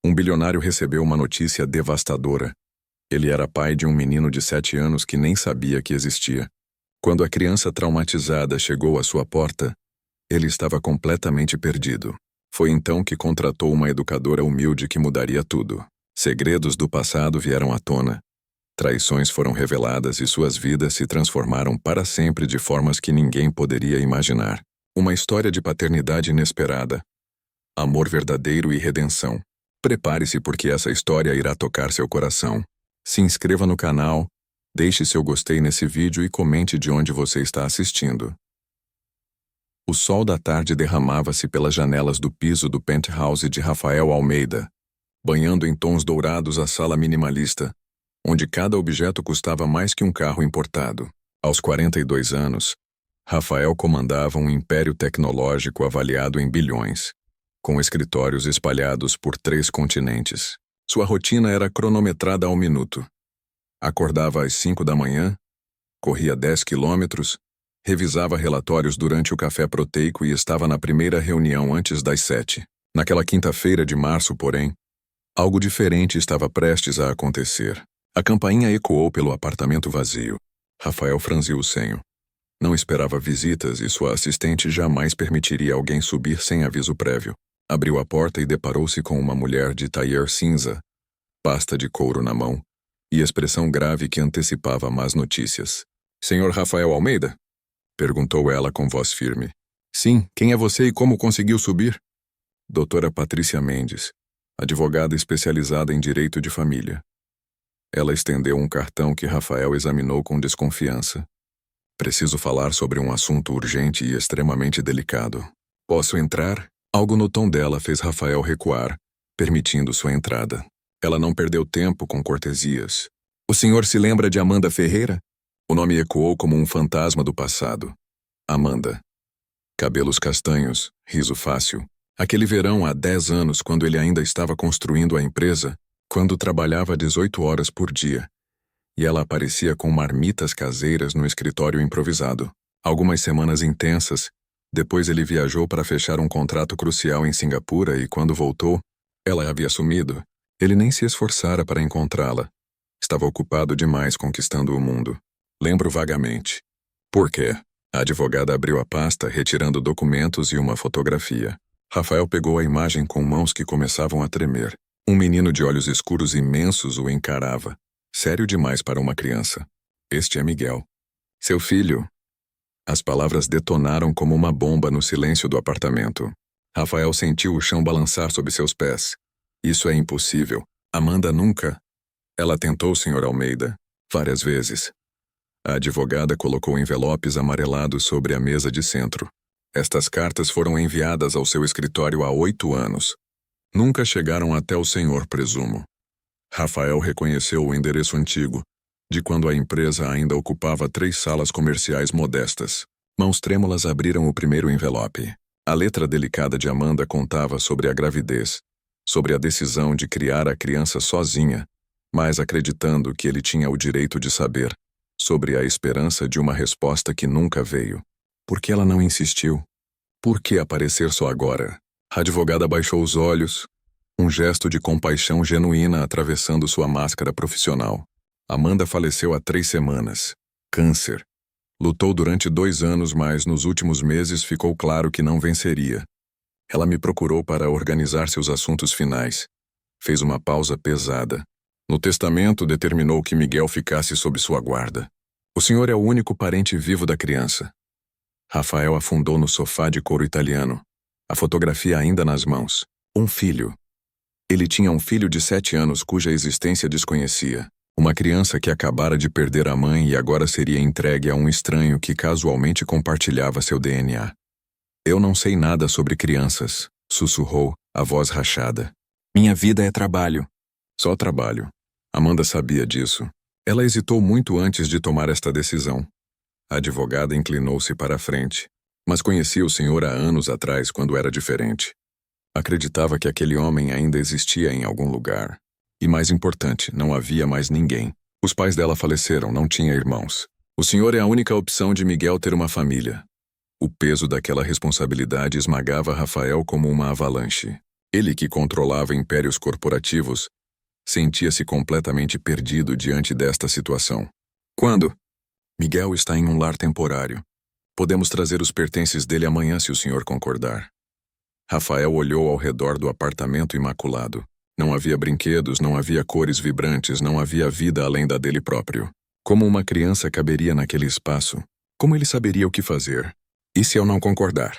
Um bilionário recebeu uma notícia devastadora. Ele era pai de um menino de 7 anos que nem sabia que existia. Quando a criança traumatizada chegou à sua porta, ele estava completamente perdido. Foi então que contratou uma educadora humilde que mudaria tudo. Segredos do passado vieram à tona. Traições foram reveladas e suas vidas se transformaram para sempre de formas que ninguém poderia imaginar. Uma história de paternidade inesperada, amor verdadeiro e redenção. Prepare-se porque essa história irá tocar seu coração. Se inscreva no canal, deixe seu gostei nesse vídeo e comente de onde você está assistindo. O sol da tarde derramava-se pelas janelas do piso do penthouse de Rafael Almeida, banhando em tons dourados a sala minimalista, onde cada objeto custava mais que um carro importado. Aos 42 anos, Rafael comandava um império tecnológico avaliado em bilhões, com escritórios espalhados por 3 continentes. Sua rotina era cronometrada ao minuto. Acordava às 5 da manhã, corria 10 quilômetros, revisava relatórios durante o café proteico e estava na primeira reunião antes das 7. Naquela quinta-feira de março, porém, algo diferente estava prestes a acontecer. A campainha ecoou pelo apartamento vazio. Rafael franziu o senho. Não esperava visitas e sua assistente jamais permitiria alguém subir sem aviso prévio. Abriu a porta e deparou-se com uma mulher de tailleur cinza, pasta de couro na mão, e expressão grave que antecipava más notícias. "Senhor Rafael Almeida?" perguntou ela com voz firme. "Sim, quem é você e como conseguiu subir?" "Doutora Patrícia Mendes, advogada especializada em direito de família." Ela estendeu um cartão que Rafael examinou com desconfiança. "Preciso falar sobre um assunto urgente e extremamente delicado. Posso entrar?" Algo no tom dela fez Rafael recuar, permitindo sua entrada. Ela não perdeu tempo com cortesias. "O senhor se lembra de Amanda Ferreira?" O nome ecoou como um fantasma do passado. Amanda. Cabelos castanhos, riso fácil. Aquele verão há 10 anos, quando ele ainda estava construindo a empresa, quando trabalhava 18 horas por dia, e ela aparecia com marmitas caseiras no escritório improvisado. Algumas semanas intensas, depois ele viajou para fechar um contrato crucial em Singapura e quando voltou, ela havia sumido. Ele nem se esforçara para encontrá-la. Estava ocupado demais conquistando o mundo. Lembro vagamente. "Por quê?" A advogada abriu a pasta, retirando documentos e uma fotografia. Rafael pegou a imagem com mãos que começavam a tremer. Um menino de olhos escuros imensos o encarava. Sério demais para uma criança. "Este é Miguel. Seu filho." As palavras detonaram como uma bomba no silêncio do apartamento. Rafael sentiu o chão balançar sob seus pés. "Isso é impossível. Amanda nunca." "Ela tentou, Sr. Almeida. Várias vezes." A advogada colocou envelopes amarelados sobre a mesa de centro. "Estas cartas foram enviadas ao seu escritório há 8 anos. Nunca chegaram até o senhor, presumo." Rafael reconheceu o endereço antigo, de quando a empresa ainda ocupava 3 salas comerciais modestas. Mãos trêmulas abriram o primeiro envelope. A letra delicada de Amanda contava sobre a gravidez, sobre a decisão de criar a criança sozinha, mas acreditando que ele tinha o direito de saber, sobre a esperança de uma resposta que nunca veio. Por que ela não insistiu? Por que aparecer só agora? A advogada baixou os olhos, um gesto de compaixão genuína atravessando sua máscara profissional. Amanda faleceu há 3 semanas. Câncer. Lutou durante 2 anos, mas nos últimos meses ficou claro que não venceria. Ela me procurou para organizar seus assuntos finais. Fez uma pausa pesada. No testamento, determinou que Miguel ficasse sob sua guarda. "O senhor é o único parente vivo da criança." Rafael afundou no sofá de couro italiano, a fotografia ainda nas mãos. Um filho. Ele tinha um filho de 7 anos cuja existência desconhecia. Uma criança que acabara de perder a mãe e agora seria entregue a um estranho que casualmente compartilhava seu DNA. "Eu não sei nada sobre crianças", sussurrou, a voz rachada. "Minha vida é trabalho." "Só trabalho." Amanda sabia disso. Ela hesitou muito antes de tomar esta decisão. A advogada inclinou-se para a frente. "Mas conhecia o senhor há anos atrás, quando era diferente. Acreditava que aquele homem ainda existia em algum lugar. E mais importante, não havia mais ninguém. Os pais dela faleceram, não tinha irmãos. O senhor é a única opção de Miguel ter uma família." O peso daquela responsabilidade esmagava Rafael como uma avalanche. Ele, que controlava impérios corporativos, sentia-se completamente perdido diante desta situação. Quando? Miguel está em um lar temporário. Podemos trazer os pertences dele amanhã se o senhor concordar. Rafael olhou ao redor do apartamento imaculado. Não havia brinquedos, não havia cores vibrantes, não havia vida além da dele próprio. Como uma criança caberia naquele espaço? Como ele saberia o que fazer? E se eu não concordar?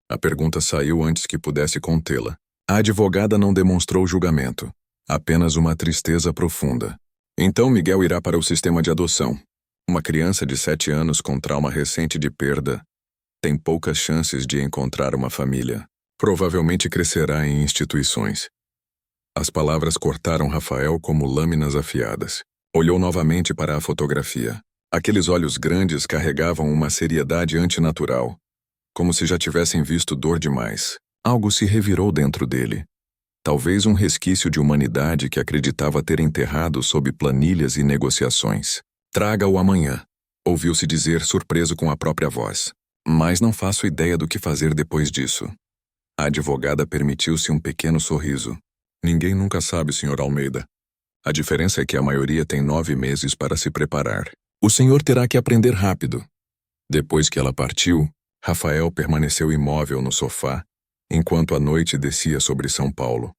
A pergunta saiu antes que pudesse contê-la. A advogada não demonstrou julgamento, apenas uma tristeza profunda. Então Miguel irá para o sistema de adoção. Uma criança de 7 anos com trauma recente de perda tem poucas chances de encontrar uma família. Provavelmente crescerá em instituições. As palavras cortaram Rafael como lâminas afiadas. Olhou novamente para a fotografia. Aqueles olhos grandes carregavam uma seriedade antinatural, como se já tivessem visto dor demais. Algo se revirou dentro dele. Talvez um resquício de humanidade que acreditava ter enterrado sob planilhas e negociações. Traga-o amanhã, ouviu-se dizer surpreso com a própria voz. Mas não faço ideia do que fazer depois disso. A advogada permitiu-se um pequeno sorriso. Ninguém nunca sabe, Sr. Almeida. A diferença é que a maioria tem 9 meses para se preparar. O senhor terá que aprender rápido. Depois que ela partiu, Rafael permaneceu imóvel no sofá, enquanto a noite descia sobre São Paulo.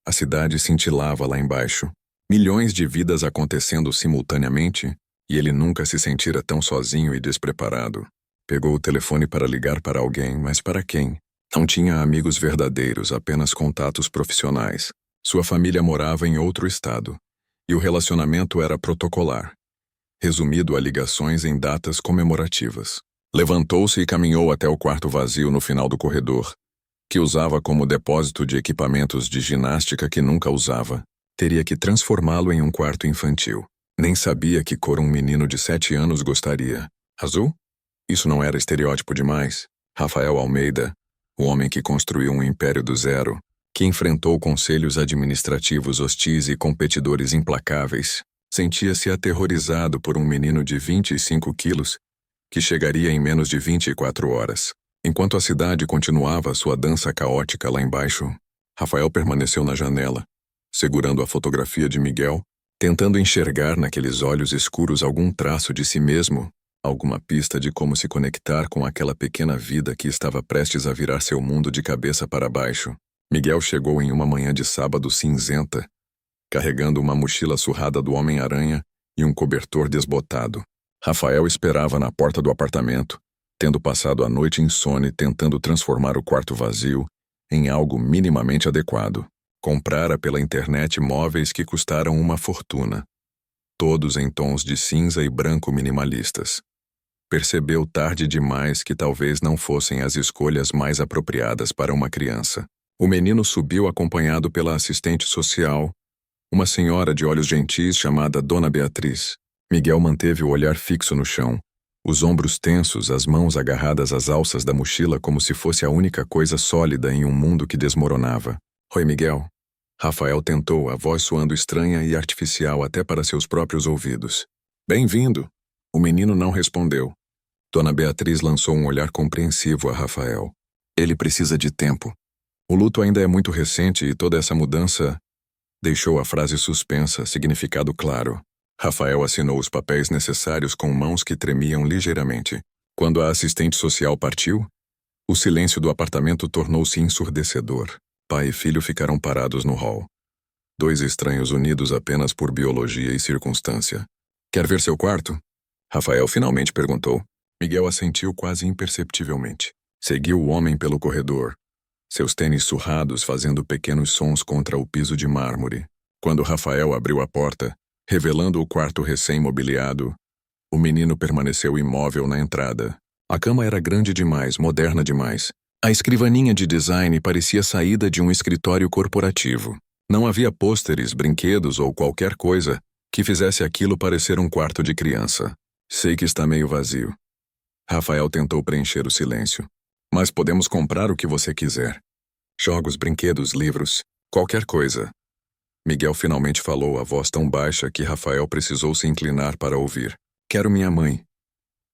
A cidade cintilava lá embaixo. Milhões de vidas acontecendo simultaneamente, e ele nunca se sentira tão sozinho e despreparado. Pegou o telefone para ligar para alguém, mas para quem? Não tinha amigos verdadeiros, apenas contatos profissionais. Sua família morava em outro estado, e o relacionamento era protocolar, resumido a ligações em datas comemorativas. Levantou-se e caminhou até o quarto vazio no final do corredor, que usava como depósito de equipamentos de ginástica que nunca usava. Teria que transformá-lo em um quarto infantil. Nem sabia que cor um menino de 7 anos gostaria. Azul? Isso não era estereótipo demais? Rafael Almeida, o homem que construiu um império do zero, que enfrentou conselhos administrativos hostis e competidores implacáveis, sentia-se aterrorizado por um menino de 25 quilos que chegaria em menos de 24 horas. Enquanto a cidade continuava sua dança caótica lá embaixo, Rafael permaneceu na janela, segurando a fotografia de Miguel, tentando enxergar naqueles olhos escuros algum traço de si mesmo, alguma pista de como se conectar com aquela pequena vida que estava prestes a virar seu mundo de cabeça para baixo. Miguel chegou em uma manhã de sábado cinzenta, carregando uma mochila surrada do Homem-Aranha e um cobertor desbotado. Rafael esperava na porta do apartamento, tendo passado a noite insone tentando transformar o quarto vazio em algo minimamente adequado. Comprara pela internet móveis que custaram uma fortuna, todos em tons de cinza e branco minimalistas. Percebeu tarde demais que talvez não fossem as escolhas mais apropriadas para uma criança. O menino subiu acompanhado pela assistente social, uma senhora de olhos gentis chamada Dona Beatriz. Miguel manteve o olhar fixo no chão, os ombros tensos, as mãos agarradas às alças da mochila como se fosse a única coisa sólida em um mundo que desmoronava. Oi, Miguel. Rafael tentou, a voz soando estranha e artificial até para seus próprios ouvidos. Bem-vindo. O menino não respondeu. Dona Beatriz lançou um olhar compreensivo a Rafael. Ele precisa de tempo. O luto ainda é muito recente e toda essa mudança deixou a frase suspensa, significado claro. Rafael assinou os papéis necessários com mãos que tremiam ligeiramente. Quando a assistente social partiu, o silêncio do apartamento tornou-se ensurdecedor. Pai e filho ficaram parados no hall. 2 estranhos unidos apenas por biologia e circunstância. Quer ver seu quarto? Rafael finalmente perguntou. Miguel assentiu quase imperceptivelmente. Seguiu o homem pelo corredor, seus tênis surrados fazendo pequenos sons contra o piso de mármore. Quando Rafael abriu a porta, revelando o quarto recém-mobiliado, o menino permaneceu imóvel na entrada. A cama era grande demais, moderna demais. A escrivaninha de design parecia saída de um escritório corporativo. Não havia pôsteres, brinquedos ou qualquer coisa que fizesse aquilo parecer um quarto de criança. Sei que está meio vazio. Rafael tentou preencher o silêncio. Mas podemos comprar o que você quiser. Jogos, brinquedos, livros, qualquer coisa. Miguel finalmente falou, a voz tão baixa que Rafael precisou se inclinar para ouvir. Quero minha mãe.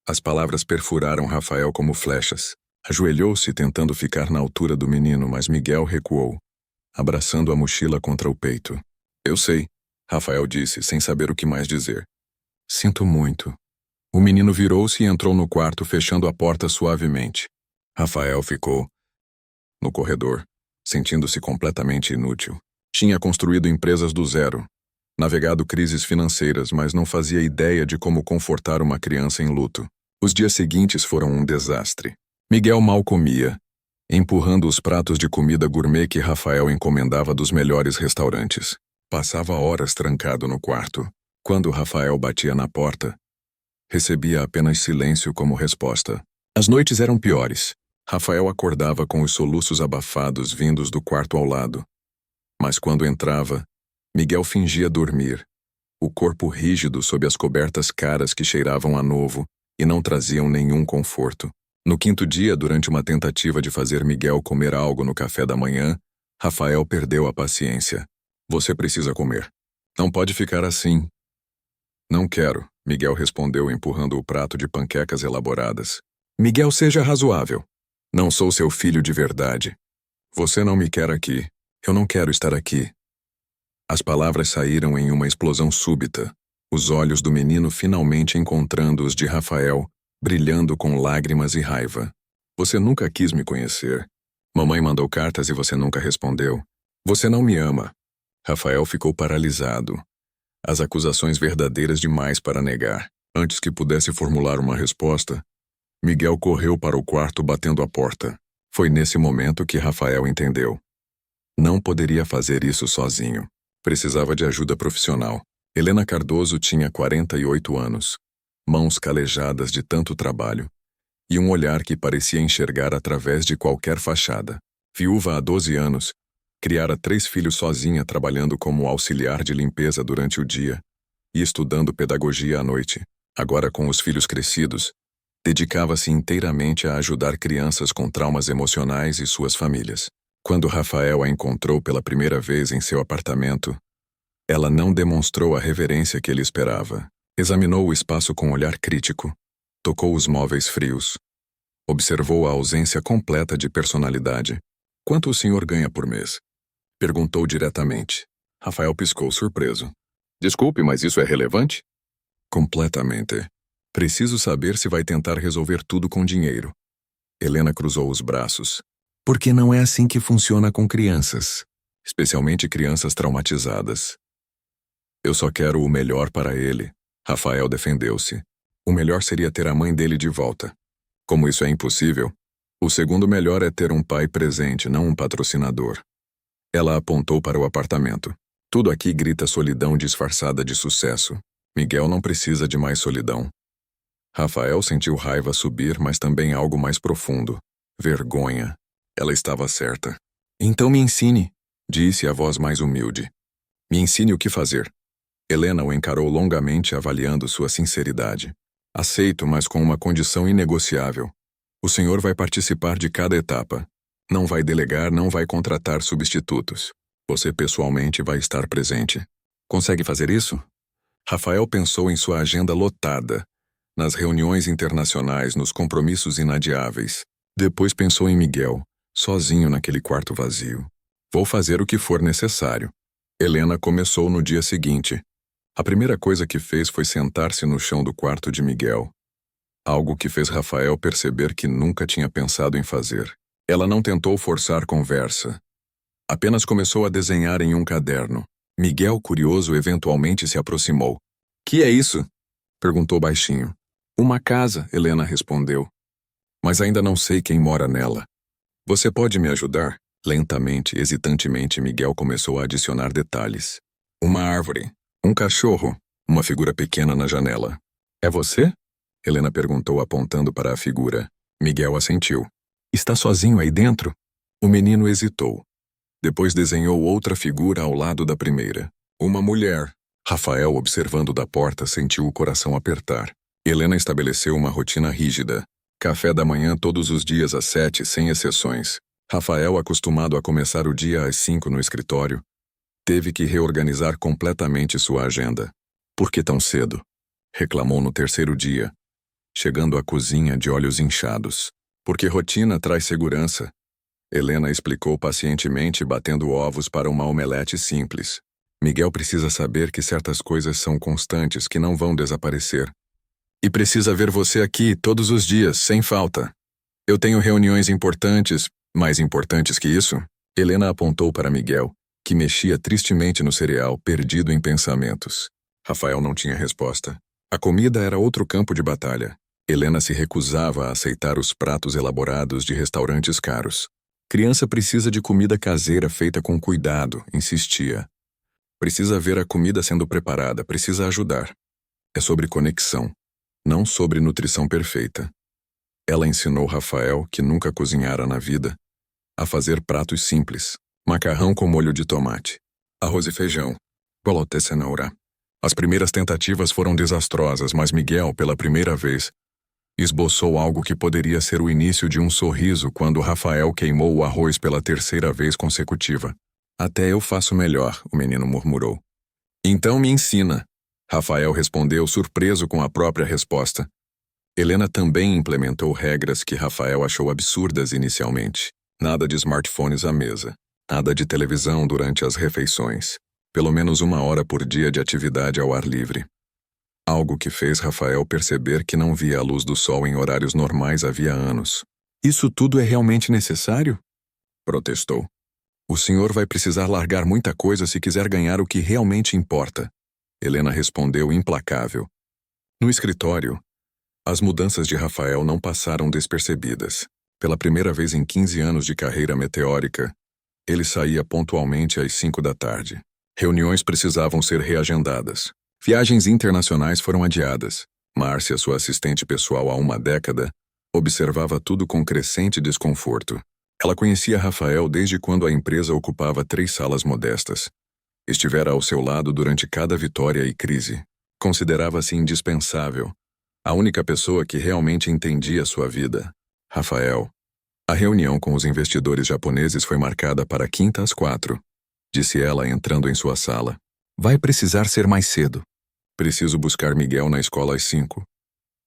As palavras perfuraram Rafael como flechas. Ajoelhou-se tentando ficar na altura do menino, mas Miguel recuou. abraçando a mochila contra o peito. Eu sei, Rafael disse, sem saber o que mais dizer. Sinto muito. O menino virou-se e entrou no quarto, fechando a porta suavemente. Rafael ficou no corredor, sentindo-se completamente inútil. Tinha construído empresas do zero, navegado crises financeiras, mas não fazia ideia de como confortar uma criança em luto. Os dias seguintes foram um desastre. Miguel mal comia, empurrando os pratos de comida gourmet que Rafael encomendava dos melhores restaurantes. Passava horas trancado no quarto. Quando Rafael batia na porta, recebia apenas silêncio como resposta. As noites eram piores. Rafael acordava com os soluços abafados vindos do quarto ao lado. Mas quando entrava, Miguel fingia dormir, o corpo rígido sob as cobertas caras que cheiravam a novo e não traziam nenhum conforto. No quinto dia, durante uma tentativa de fazer Miguel comer algo no café da manhã, Rafael perdeu a paciência. Você precisa comer. Não pode ficar assim. Não quero, Miguel respondeu empurrando o prato de panquecas elaboradas. Miguel, seja razoável. Não sou seu filho de verdade. Você não me quer aqui. Eu não quero estar aqui. As palavras saíram em uma explosão súbita, os olhos do menino finalmente encontrando os de Rafael, brilhando com lágrimas e raiva. Você nunca quis me conhecer. Mamãe mandou cartas e você nunca respondeu. Você não me ama. Rafael ficou paralisado. As acusações verdadeiras demais para negar. Antes que pudesse formular uma resposta, Miguel correu para o quarto batendo a porta. Foi nesse momento que Rafael entendeu. Não poderia fazer isso sozinho. Precisava de ajuda profissional. Helena Cardoso tinha 48 anos, mãos calejadas de tanto trabalho, e um olhar que parecia enxergar através de qualquer fachada. Viúva há 12 anos, criara 3 filhos sozinha trabalhando como auxiliar de limpeza durante o dia e estudando pedagogia à noite. Agora, com os filhos crescidos, dedicava-se inteiramente a ajudar crianças com traumas emocionais e suas famílias. Quando Rafael a encontrou pela primeira vez em seu apartamento, ela não demonstrou a reverência que ele esperava. Examinou o espaço com olhar crítico, tocou os móveis frios, observou a ausência completa de personalidade. Quanto o senhor ganha por mês? Perguntou diretamente. Rafael piscou surpreso. Desculpe, mas isso é relevante? Completamente. Preciso saber se vai tentar resolver tudo com dinheiro. Helena cruzou os braços. Porque não é assim que funciona com crianças, especialmente crianças traumatizadas. Eu só quero o melhor para ele. Rafael defendeu-se. O melhor seria ter a mãe dele de volta. Como isso é impossível, o segundo melhor é ter um pai presente, não um patrocinador. Ela apontou para o apartamento. Tudo aqui grita solidão disfarçada de sucesso. Miguel não precisa de mais solidão. Rafael sentiu raiva subir, mas também algo mais profundo. Vergonha. Ela estava certa. Então me ensine, disse a voz mais humilde. Me ensine o que fazer. Helena o encarou longamente, avaliando sua sinceridade. Aceito, mas com uma condição inegociável. O senhor vai participar de cada etapa. Não vai delegar, não vai contratar substitutos. Você pessoalmente vai estar presente. Consegue fazer isso? Rafael pensou em sua agenda lotada, nas reuniões internacionais, nos compromissos inadiáveis. Depois pensou em Miguel, sozinho naquele quarto vazio. Vou fazer o que for necessário. Helena começou no dia seguinte. A primeira coisa que fez foi sentar-se no chão do quarto de Miguel. Algo que fez Rafael perceber que nunca tinha pensado em fazer. Ela não tentou forçar conversa. Apenas começou a desenhar em um caderno. Miguel, curioso, eventualmente se aproximou. Que é isso? Perguntou baixinho. Uma casa, Helena respondeu. Mas ainda não sei quem mora nela. Você pode me ajudar? Lentamente, hesitantemente, Miguel começou a adicionar detalhes. Uma árvore, um cachorro, uma figura pequena na janela. É você? Helena perguntou apontando para a figura. Miguel assentiu. Está sozinho aí dentro? O menino hesitou. Depois desenhou outra figura ao lado da primeira. Uma mulher. Rafael, observando da porta, sentiu o coração apertar. Helena estabeleceu uma rotina rígida. Café da manhã todos os dias às 7, sem exceções. Rafael, acostumado a começar o dia às 5 no escritório, teve que reorganizar completamente sua agenda. Por que tão cedo? Reclamou no terceiro dia, chegando à cozinha de olhos inchados. Porque rotina traz segurança. Helena explicou pacientemente, batendo ovos para uma omelete simples. Miguel precisa saber que certas coisas são constantes, que não vão desaparecer. E precisa ver você aqui todos os dias, sem falta. Eu tenho reuniões importantes, mais importantes que isso? Helena apontou para Miguel, que mexia tristemente no cereal, perdido em pensamentos. Rafael não tinha resposta. A comida era outro campo de batalha. Helena se recusava a aceitar os pratos elaborados de restaurantes caros. Criança precisa de comida caseira feita com cuidado, insistia. Precisa ver a comida sendo preparada, precisa ajudar. É sobre conexão, não sobre nutrição perfeita. Ela ensinou Rafael, que nunca cozinhara na vida, a fazer pratos simples. Macarrão com molho de tomate, arroz e feijão, bolote cenoura. As primeiras tentativas foram desastrosas, mas Miguel, pela primeira vez, esboçou algo que poderia ser o início de um sorriso quando Rafael queimou o arroz pela terceira vez consecutiva. Até eu faço melhor, o menino murmurou. Então me ensina. Rafael respondeu, surpreso com a própria resposta. Helena também implementou regras que Rafael achou absurdas inicialmente. Nada de smartphones à mesa. Nada de televisão durante as refeições. Pelo menos 1 hora por dia de atividade ao ar livre. Algo que fez Rafael perceber que não via a luz do sol em horários normais havia anos. Isso tudo é realmente necessário? Protestou. O senhor vai precisar largar muita coisa se quiser ganhar o que realmente importa. Helena respondeu implacável. No escritório, as mudanças de Rafael não passaram despercebidas. Pela primeira vez em 15 anos de carreira meteórica, ele saía pontualmente às 5 da tarde. Reuniões precisavam ser reagendadas. Viagens internacionais foram adiadas. Márcia, sua assistente pessoal há 1 década, observava tudo com crescente desconforto. Ela conhecia Rafael desde quando a empresa ocupava 3 salas modestas. Estivera ao seu lado durante cada vitória e crise. Considerava-se indispensável. A única pessoa que realmente entendia sua vida. Rafael. A reunião com os investidores japoneses foi marcada para quinta às 4, disse ela entrando em sua sala. Vai precisar ser mais cedo. Preciso buscar Miguel na escola às 5.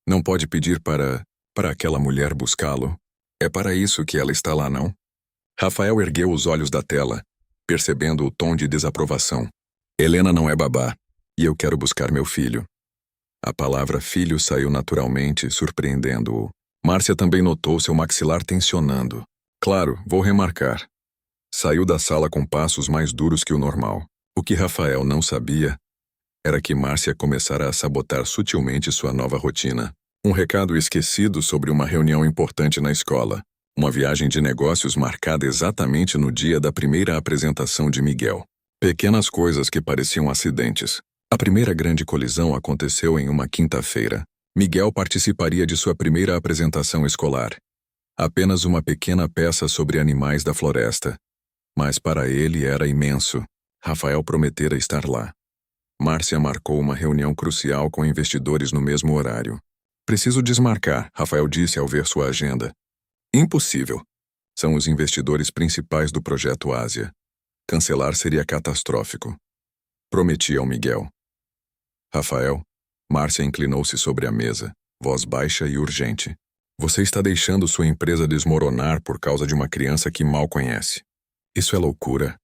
Não pode pedir para aquela mulher buscá-lo. É para isso que ela está lá, não? Rafael ergueu os olhos da tela, percebendo o tom de desaprovação. Helena não é babá, e eu quero buscar meu filho. A palavra filho saiu naturalmente, surpreendendo-o. Márcia também notou seu maxilar tensionando. Claro, vou remarcar. Saiu da sala com passos mais duros que o normal. O que Rafael não sabia era que Márcia começara a sabotar sutilmente sua nova rotina. Um recado esquecido sobre uma reunião importante na escola. Uma viagem de negócios marcada exatamente no dia da primeira apresentação de Miguel. Pequenas coisas que pareciam acidentes. A primeira grande colisão aconteceu em uma quinta-feira. Miguel participaria de sua primeira apresentação escolar. Apenas uma pequena peça sobre animais da floresta. Mas para ele era imenso. Rafael prometera estar lá. Márcia marcou uma reunião crucial com investidores no mesmo horário. Preciso desmarcar, Rafael disse ao ver sua agenda. Impossível. São os investidores principais do projeto Ásia. Cancelar seria catastrófico. Prometi ao Miguel. Rafael, Márcia inclinou-se sobre a mesa, voz baixa e urgente. Você está deixando sua empresa desmoronar por causa de uma criança que mal conhece. Isso é loucura.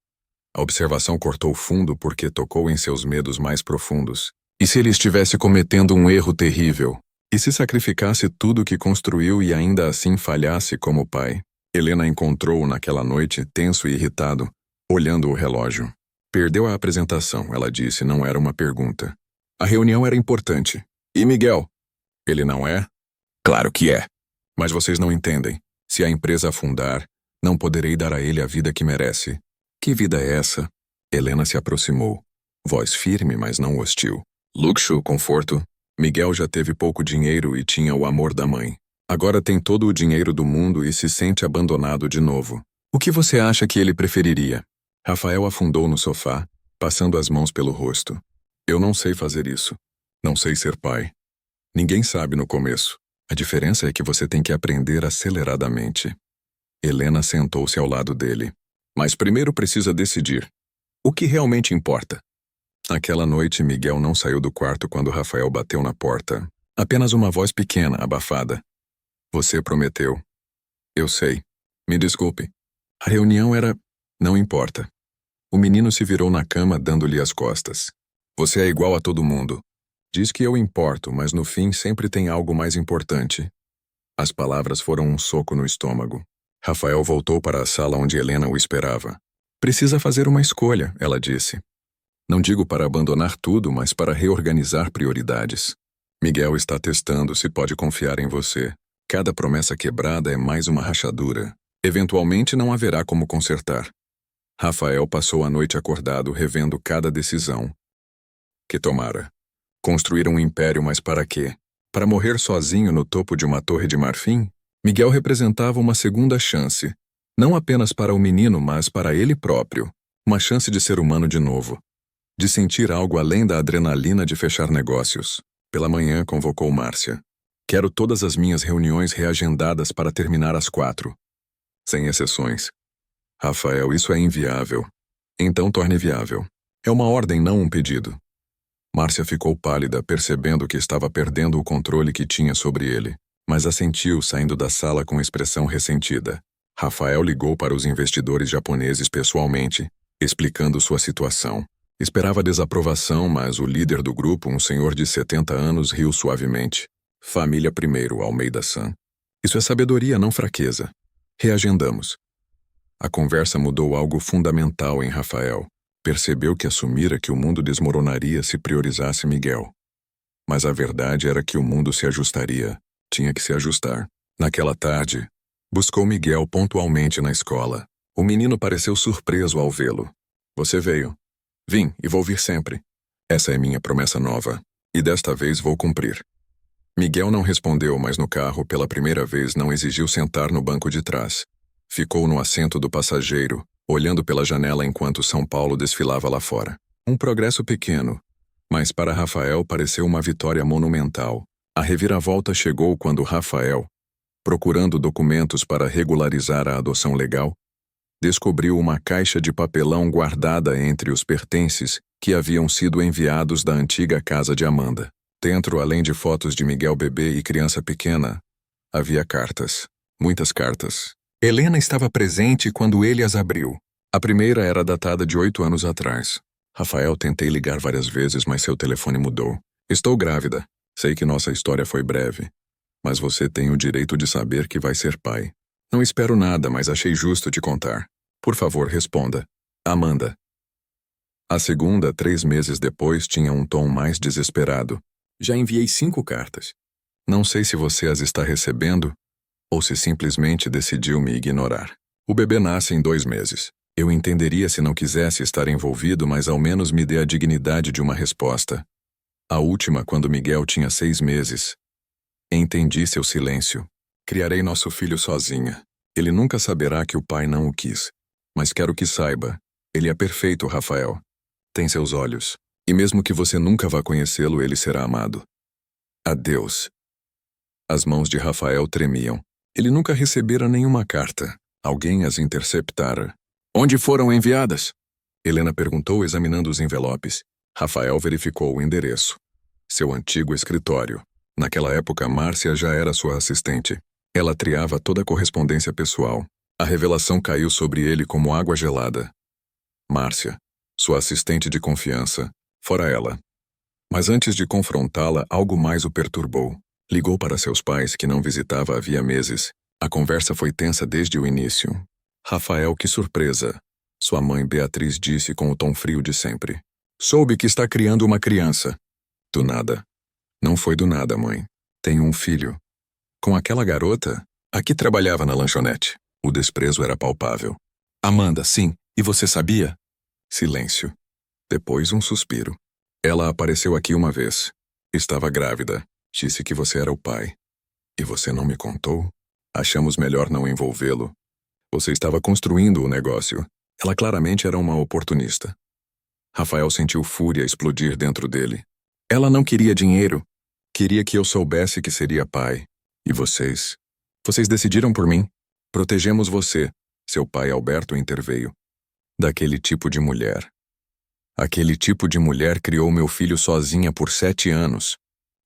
A observação cortou fundo porque tocou em seus medos mais profundos. E se ele estivesse cometendo um erro terrível? E se sacrificasse tudo o que construiu e ainda assim falhasse como pai? Helena encontrou-o naquela noite, tenso e irritado, olhando o relógio. Perdeu a apresentação, ela disse, não era uma pergunta. A reunião era importante. E Miguel? Ele não é? Claro que é. Mas vocês não entendem. Se a empresa afundar, não poderei dar a ele a vida que merece. Que vida é essa? Helena se aproximou. Voz firme, mas não hostil. Luxo, conforto. Miguel já teve pouco dinheiro e tinha o amor da mãe. Agora tem todo o dinheiro do mundo e se sente abandonado de novo. O que você acha que ele preferiria? Rafael afundou no sofá, passando as mãos pelo rosto. Eu não sei fazer isso. Não sei ser pai. Ninguém sabe no começo. A diferença é que você tem que aprender aceleradamente. Helena sentou-se ao lado dele. Mas primeiro precisa decidir. O que realmente importa? Naquela noite, Miguel não saiu do quarto quando Rafael bateu na porta. Apenas uma voz pequena, abafada. Você prometeu. Eu sei. Me desculpe. A reunião era... Não importa. O menino se virou na cama, dando-lhe as costas. Você é igual a todo mundo. Diz que eu importo, mas no fim sempre tem algo mais importante. As palavras foram um soco no estômago. Rafael voltou para a sala onde Helena o esperava. Precisa fazer uma escolha, ela disse. Não digo para abandonar tudo, mas para reorganizar prioridades. Miguel está testando se pode confiar em você. Cada promessa quebrada é mais uma rachadura. Eventualmente não haverá como consertar. Rafael passou a noite acordado revendo cada decisão que tomara. Construir um império, mas para quê? Para morrer sozinho no topo de uma torre de marfim? Miguel representava uma segunda chance. Não apenas para o menino, mas para ele próprio. Uma chance de ser humano de novo. De sentir algo além da adrenalina de fechar negócios. Pela manhã convocou Márcia. Quero todas as minhas reuniões reagendadas para terminar às 4. Sem exceções. Rafael, isso é inviável. Então torne viável. É uma ordem, não um pedido. Márcia ficou pálida, percebendo que estava perdendo o controle que tinha sobre ele, mas assentiu, saindo da sala com expressão ressentida. Rafael ligou para os investidores japoneses pessoalmente, explicando sua situação. Esperava desaprovação, mas o líder do grupo, um senhor de 70 anos, riu suavemente. Família primeiro, Almeida-san. Isso é sabedoria, não fraqueza. Reagendamos. A conversa mudou algo fundamental em Rafael. Percebeu que assumira que o mundo desmoronaria se priorizasse Miguel. Mas a verdade era que o mundo se ajustaria. Tinha que se ajustar. Naquela tarde, buscou Miguel pontualmente na escola. O menino pareceu surpreso ao vê-lo. Você veio. Vim, e vou vir sempre. Essa é minha promessa nova. E desta vez vou cumprir. Miguel não respondeu, mas no carro, pela primeira vez, não exigiu sentar no banco de trás. Ficou no assento do passageiro, olhando pela janela enquanto São Paulo desfilava lá fora. Um progresso pequeno, mas para Rafael pareceu uma vitória monumental. A reviravolta chegou quando Rafael, procurando documentos para regularizar a adoção legal, descobriu uma caixa de papelão guardada entre os pertences que haviam sido enviados da antiga casa de Amanda. Dentro, além de fotos de Miguel bebê e criança pequena, havia cartas. Muitas cartas. Helena estava presente quando ele as abriu. A primeira era datada de 8 anos atrás. Rafael, tentei ligar várias vezes, mas seu telefone mudou. Estou grávida. Sei que nossa história foi breve. Mas você tem o direito de saber que vai ser pai. Não espero nada, mas achei justo te contar. Por favor, responda. Amanda. A segunda, 3 meses depois, tinha um tom mais desesperado. Já enviei 5 cartas. Não sei se você as está recebendo ou se simplesmente decidiu me ignorar. O bebê nasce em 2 meses. Eu entenderia se não quisesse estar envolvido, mas ao menos me dê a dignidade de uma resposta. A última, quando Miguel tinha 6 meses. Entendi seu silêncio. Criarei nosso filho sozinha. Ele nunca saberá que o pai não o quis. Mas quero que saiba. Ele é perfeito, Rafael. Tem seus olhos. E mesmo que você nunca vá conhecê-lo, ele será amado. Adeus. As mãos de Rafael tremiam. Ele nunca recebera nenhuma carta. Alguém as interceptara. Onde foram enviadas? Helena perguntou, examinando os envelopes. Rafael verificou o endereço. Seu antigo escritório. Naquela época, Márcia já era sua assistente. Ela triava toda a correspondência pessoal. A revelação caiu sobre ele como água gelada. Márcia, sua assistente de confiança, fora ela. Mas antes de confrontá-la, algo mais o perturbou. Ligou para seus pais, que não visitava havia meses. A conversa foi tensa desde o início. Rafael, que surpresa. Sua mãe Beatriz disse com o tom frio de sempre. Soube que está criando uma criança. Do nada. Não foi do nada, mãe. Tenho um filho. Com aquela garota? A que trabalhava na lanchonete. O desprezo era palpável. Amanda, sim. E você sabia? Silêncio. Depois um suspiro. Ela apareceu aqui uma vez. Estava grávida. Disse que você era o pai. E você não me contou? Achamos melhor não envolvê-lo. Você estava construindo o negócio. Ela claramente era uma oportunista. Rafael sentiu fúria explodir dentro dele. Ela não queria dinheiro. Queria que eu soubesse que seria pai. E vocês? Vocês decidiram por mim? Protegemos você. Seu pai Alberto interveio. Daquele tipo de mulher. Aquele tipo de mulher criou meu filho sozinha por 7 anos.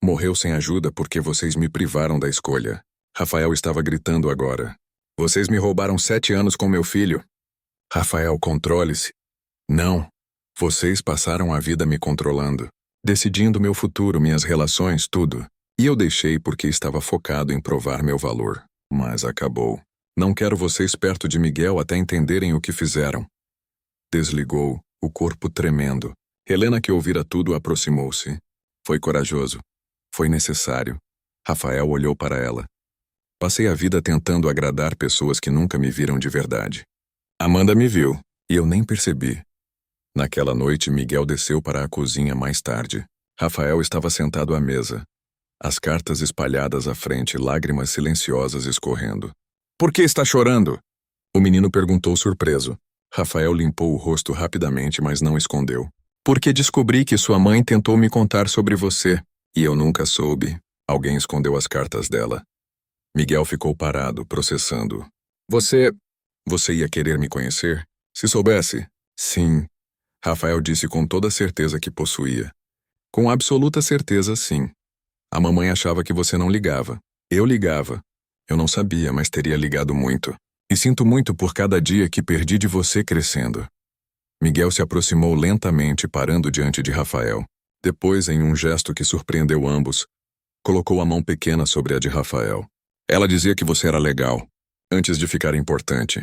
Morreu sem ajuda porque vocês me privaram da escolha. Rafael estava gritando agora. Vocês me roubaram 7 anos com meu filho. Rafael, controle-se. Não. Vocês passaram a vida me controlando, decidindo meu futuro, minhas relações, tudo. E eu deixei porque estava focado em provar meu valor. Mas acabou. Não quero vocês perto de Miguel até entenderem o que fizeram. Desligou, o corpo tremendo. Helena, que ouvira tudo, aproximou-se. Foi corajoso. Foi necessário. Rafael olhou para ela. Passei a vida tentando agradar pessoas que nunca me viram de verdade. Amanda me viu, e eu nem percebi. Naquela noite, Miguel desceu para a cozinha mais tarde. Rafael estava sentado à mesa. As cartas espalhadas à frente, lágrimas silenciosas escorrendo. Por que está chorando? O menino perguntou surpreso. Rafael limpou o rosto rapidamente, mas não escondeu. Porque descobri que sua mãe tentou me contar sobre você, e eu nunca soube. Alguém escondeu as cartas dela. Miguel ficou parado, processando. Você ia querer me conhecer? Se soubesse? Sim. Rafael disse com toda certeza que possuía. Com absoluta certeza, sim. A mamãe achava que você não ligava. Eu ligava. Eu não sabia, mas teria ligado muito. E sinto muito por cada dia que perdi de você crescendo. Miguel se aproximou lentamente, parando diante de Rafael. Depois, em um gesto que surpreendeu ambos, colocou a mão pequena sobre a de Rafael. Ela dizia que você era legal, antes de ficar importante.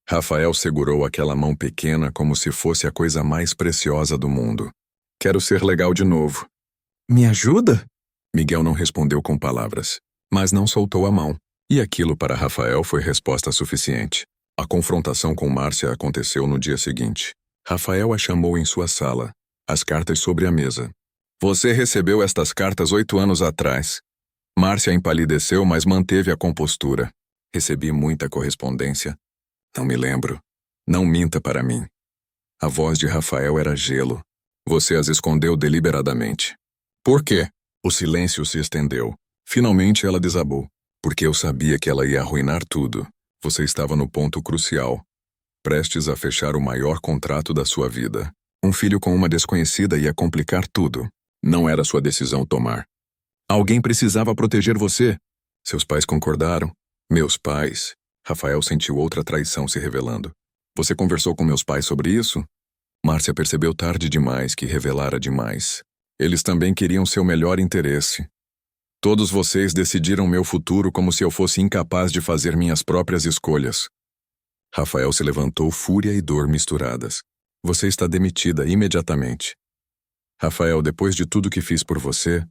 Rafael segurou aquela mão pequena como se fosse a coisa mais preciosa do mundo. Quero ser legal de novo. Me ajuda? Miguel não respondeu com palavras, mas não soltou a mão. E aquilo para Rafael foi resposta suficiente. A confrontação com Márcia aconteceu no dia seguinte. Rafael a chamou em sua sala, as cartas sobre a mesa. Você recebeu estas cartas 8 anos atrás. Márcia empalideceu, mas manteve a compostura. Recebi muita correspondência. Não me lembro. Não minta para mim. A voz de Rafael era gelo. Você as escondeu deliberadamente. Por quê? O silêncio se estendeu. Finalmente ela desabou. Porque eu sabia que ela ia arruinar tudo. Você estava no ponto crucial. Prestes a fechar o maior contrato da sua vida. Um filho com uma desconhecida ia complicar tudo. Não era sua decisão tomar. Alguém precisava proteger você. Seus pais concordaram. Meus pais. Rafael sentiu outra traição se revelando. Você conversou com meus pais sobre isso? Márcia percebeu tarde demais que revelara demais. Eles também queriam seu melhor interesse. Todos vocês decidiram meu futuro como se eu fosse incapaz de fazer minhas próprias escolhas. Rafael se levantou, fúria e dor misturadas. Você está demitida imediatamente. Rafael, depois de tudo que fiz por você,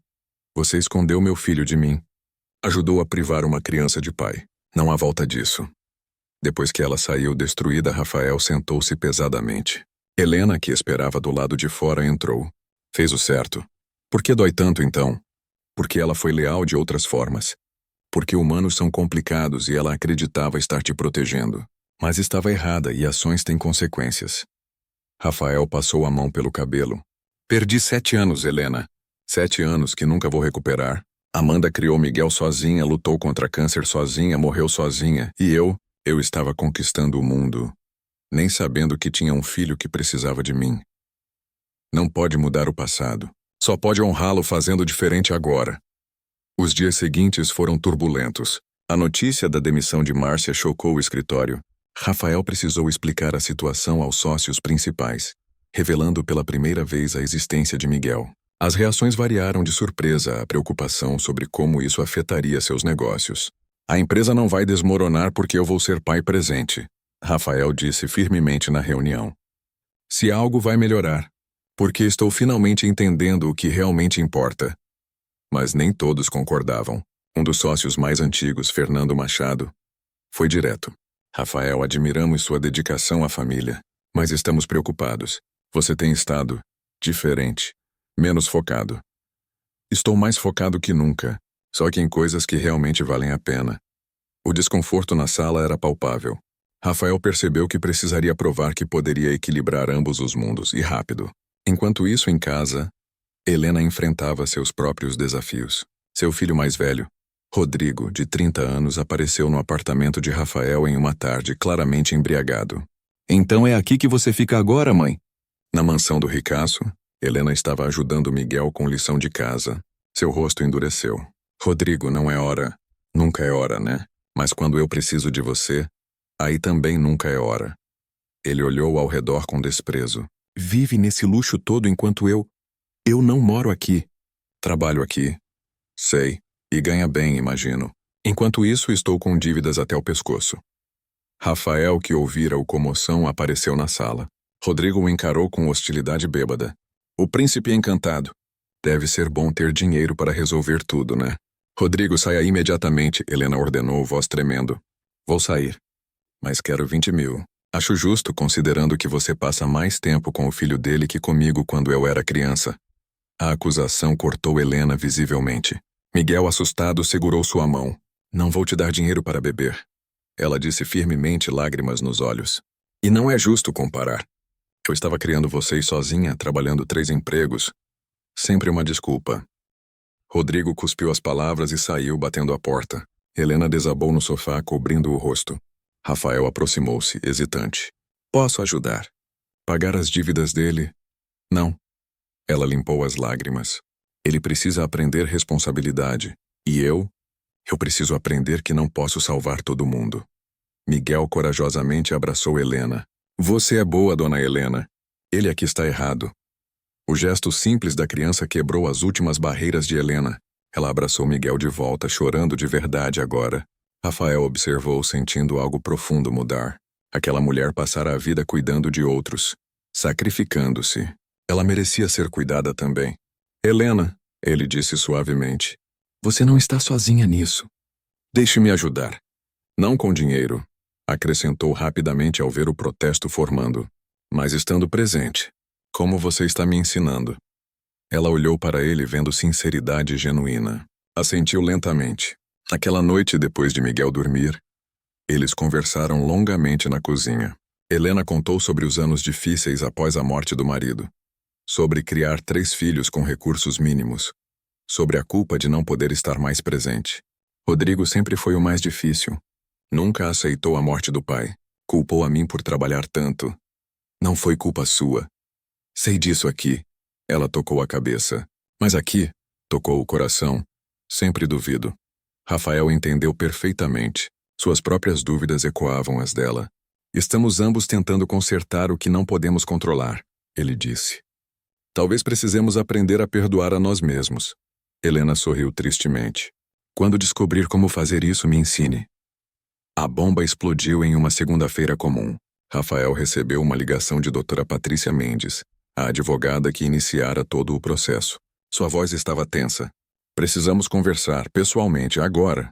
você escondeu meu filho de mim. Ajudou a privar uma criança de pai. Não há volta disso. Depois que ela saiu destruída, Rafael sentou-se pesadamente. Helena, que esperava do lado de fora, entrou. Fez o certo. Por que dói tanto, então? Porque ela foi leal de outras formas. Porque humanos são complicados e ela acreditava estar te protegendo. Mas estava errada e ações têm consequências. Rafael passou a mão pelo cabelo. Perdi 7 anos, Helena. 7 anos que nunca vou recuperar. Amanda criou Miguel sozinha, lutou contra câncer sozinha, morreu sozinha. E eu estava conquistando o mundo, nem sabendo que tinha um filho que precisava de mim. Não pode mudar o passado. Só pode honrá-lo fazendo diferente agora. Os dias seguintes foram turbulentos. A notícia da demissão de Márcia chocou o escritório. Rafael precisou explicar a situação aos sócios principais, revelando pela primeira vez a existência de Miguel. As reações variaram de surpresa à preocupação sobre como isso afetaria seus negócios. A empresa não vai desmoronar porque eu vou ser pai presente, Rafael disse firmemente na reunião. Se algo vai melhorar, porque estou finalmente entendendo o que realmente importa. Mas nem todos concordavam. Um dos sócios mais antigos, Fernando Machado, foi direto. Rafael, admiramos sua dedicação à família, mas estamos preocupados. Você tem estado diferente, menos focado. Estou mais focado que nunca, só que em coisas que realmente valem a pena. O desconforto na sala era palpável. Rafael percebeu que precisaria provar que poderia equilibrar ambos os mundos, e rápido. Enquanto isso, em casa, Helena enfrentava seus próprios desafios. Seu filho mais velho, Rodrigo, de 30 anos, apareceu no apartamento de Rafael em uma tarde, claramente embriagado. Então é aqui que você fica agora, mãe? Na mansão do ricaço, Helena estava ajudando Miguel com lição de casa. Seu rosto endureceu. Rodrigo, não é hora. Nunca é hora, né? Mas quando eu preciso de você, aí também nunca é hora. Ele olhou ao redor com desprezo. Vive nesse luxo todo enquanto eu não moro aqui. Trabalho aqui. Sei. E ganha bem, imagino. Enquanto isso, estou com dívidas até o pescoço. Rafael, que ouvira a comoção, apareceu na sala. Rodrigo o encarou com hostilidade bêbada. O príncipe encantado. Deve ser bom ter dinheiro para resolver tudo, né? Rodrigo, saia imediatamente, Helena ordenou, voz tremendo. Vou sair. Mas quero 20 mil. Acho justo, considerando que você passa mais tempo com o filho dele que comigo quando eu era criança. A acusação cortou Helena visivelmente. Miguel, assustado, segurou sua mão. Não vou te dar dinheiro para beber. Ela disse firmemente, lágrimas nos olhos. E não é justo comparar. Eu estava criando vocês sozinha, trabalhando 3 empregos. Sempre uma desculpa. Rodrigo cuspiu as palavras e saiu, batendo a porta. Helena desabou no sofá, cobrindo o rosto. Rafael aproximou-se, hesitante. Posso ajudar? Pagar as dívidas dele? Não. Ela limpou as lágrimas. Ele precisa aprender responsabilidade. E eu preciso aprender que não posso salvar todo mundo. Miguel corajosamente abraçou Helena. Você é boa, dona Helena. Ele aqui está errado. O gesto simples da criança quebrou as últimas barreiras de Helena. Ela abraçou Miguel de volta, chorando de verdade agora. Rafael observou, sentindo algo profundo mudar. Aquela mulher passara a vida cuidando de outros, sacrificando-se. Ela merecia ser cuidada também. Helena, ele disse suavemente, você não está sozinha nisso. Deixe-me ajudar. Não com dinheiro, acrescentou rapidamente ao ver o protesto formando. Mas estando presente, como você está me ensinando? Ela olhou para ele vendo sinceridade genuína. Assentiu lentamente. Naquela noite, depois de Miguel dormir, eles conversaram longamente na cozinha. Helena contou sobre os anos difíceis após a morte do marido. Sobre criar 3 filhos com recursos mínimos. Sobre a culpa de não poder estar mais presente. Rodrigo sempre foi o mais difícil. Nunca aceitou a morte do pai. Culpou a mim por trabalhar tanto. Não foi culpa sua. Sei disso aqui. Ela tocou a cabeça. Mas aqui, tocou o coração. Sempre duvido. Rafael entendeu perfeitamente. Suas próprias dúvidas ecoavam as dela. Estamos ambos tentando consertar o que não podemos controlar, ele disse. Talvez precisemos aprender a perdoar a nós mesmos. Helena sorriu tristemente. Quando descobrir como fazer isso, me ensine. A bomba explodiu em uma segunda-feira comum. Rafael recebeu uma ligação de doutora Patrícia Mendes, a advogada que iniciara todo o processo. Sua voz estava tensa. Precisamos conversar pessoalmente agora.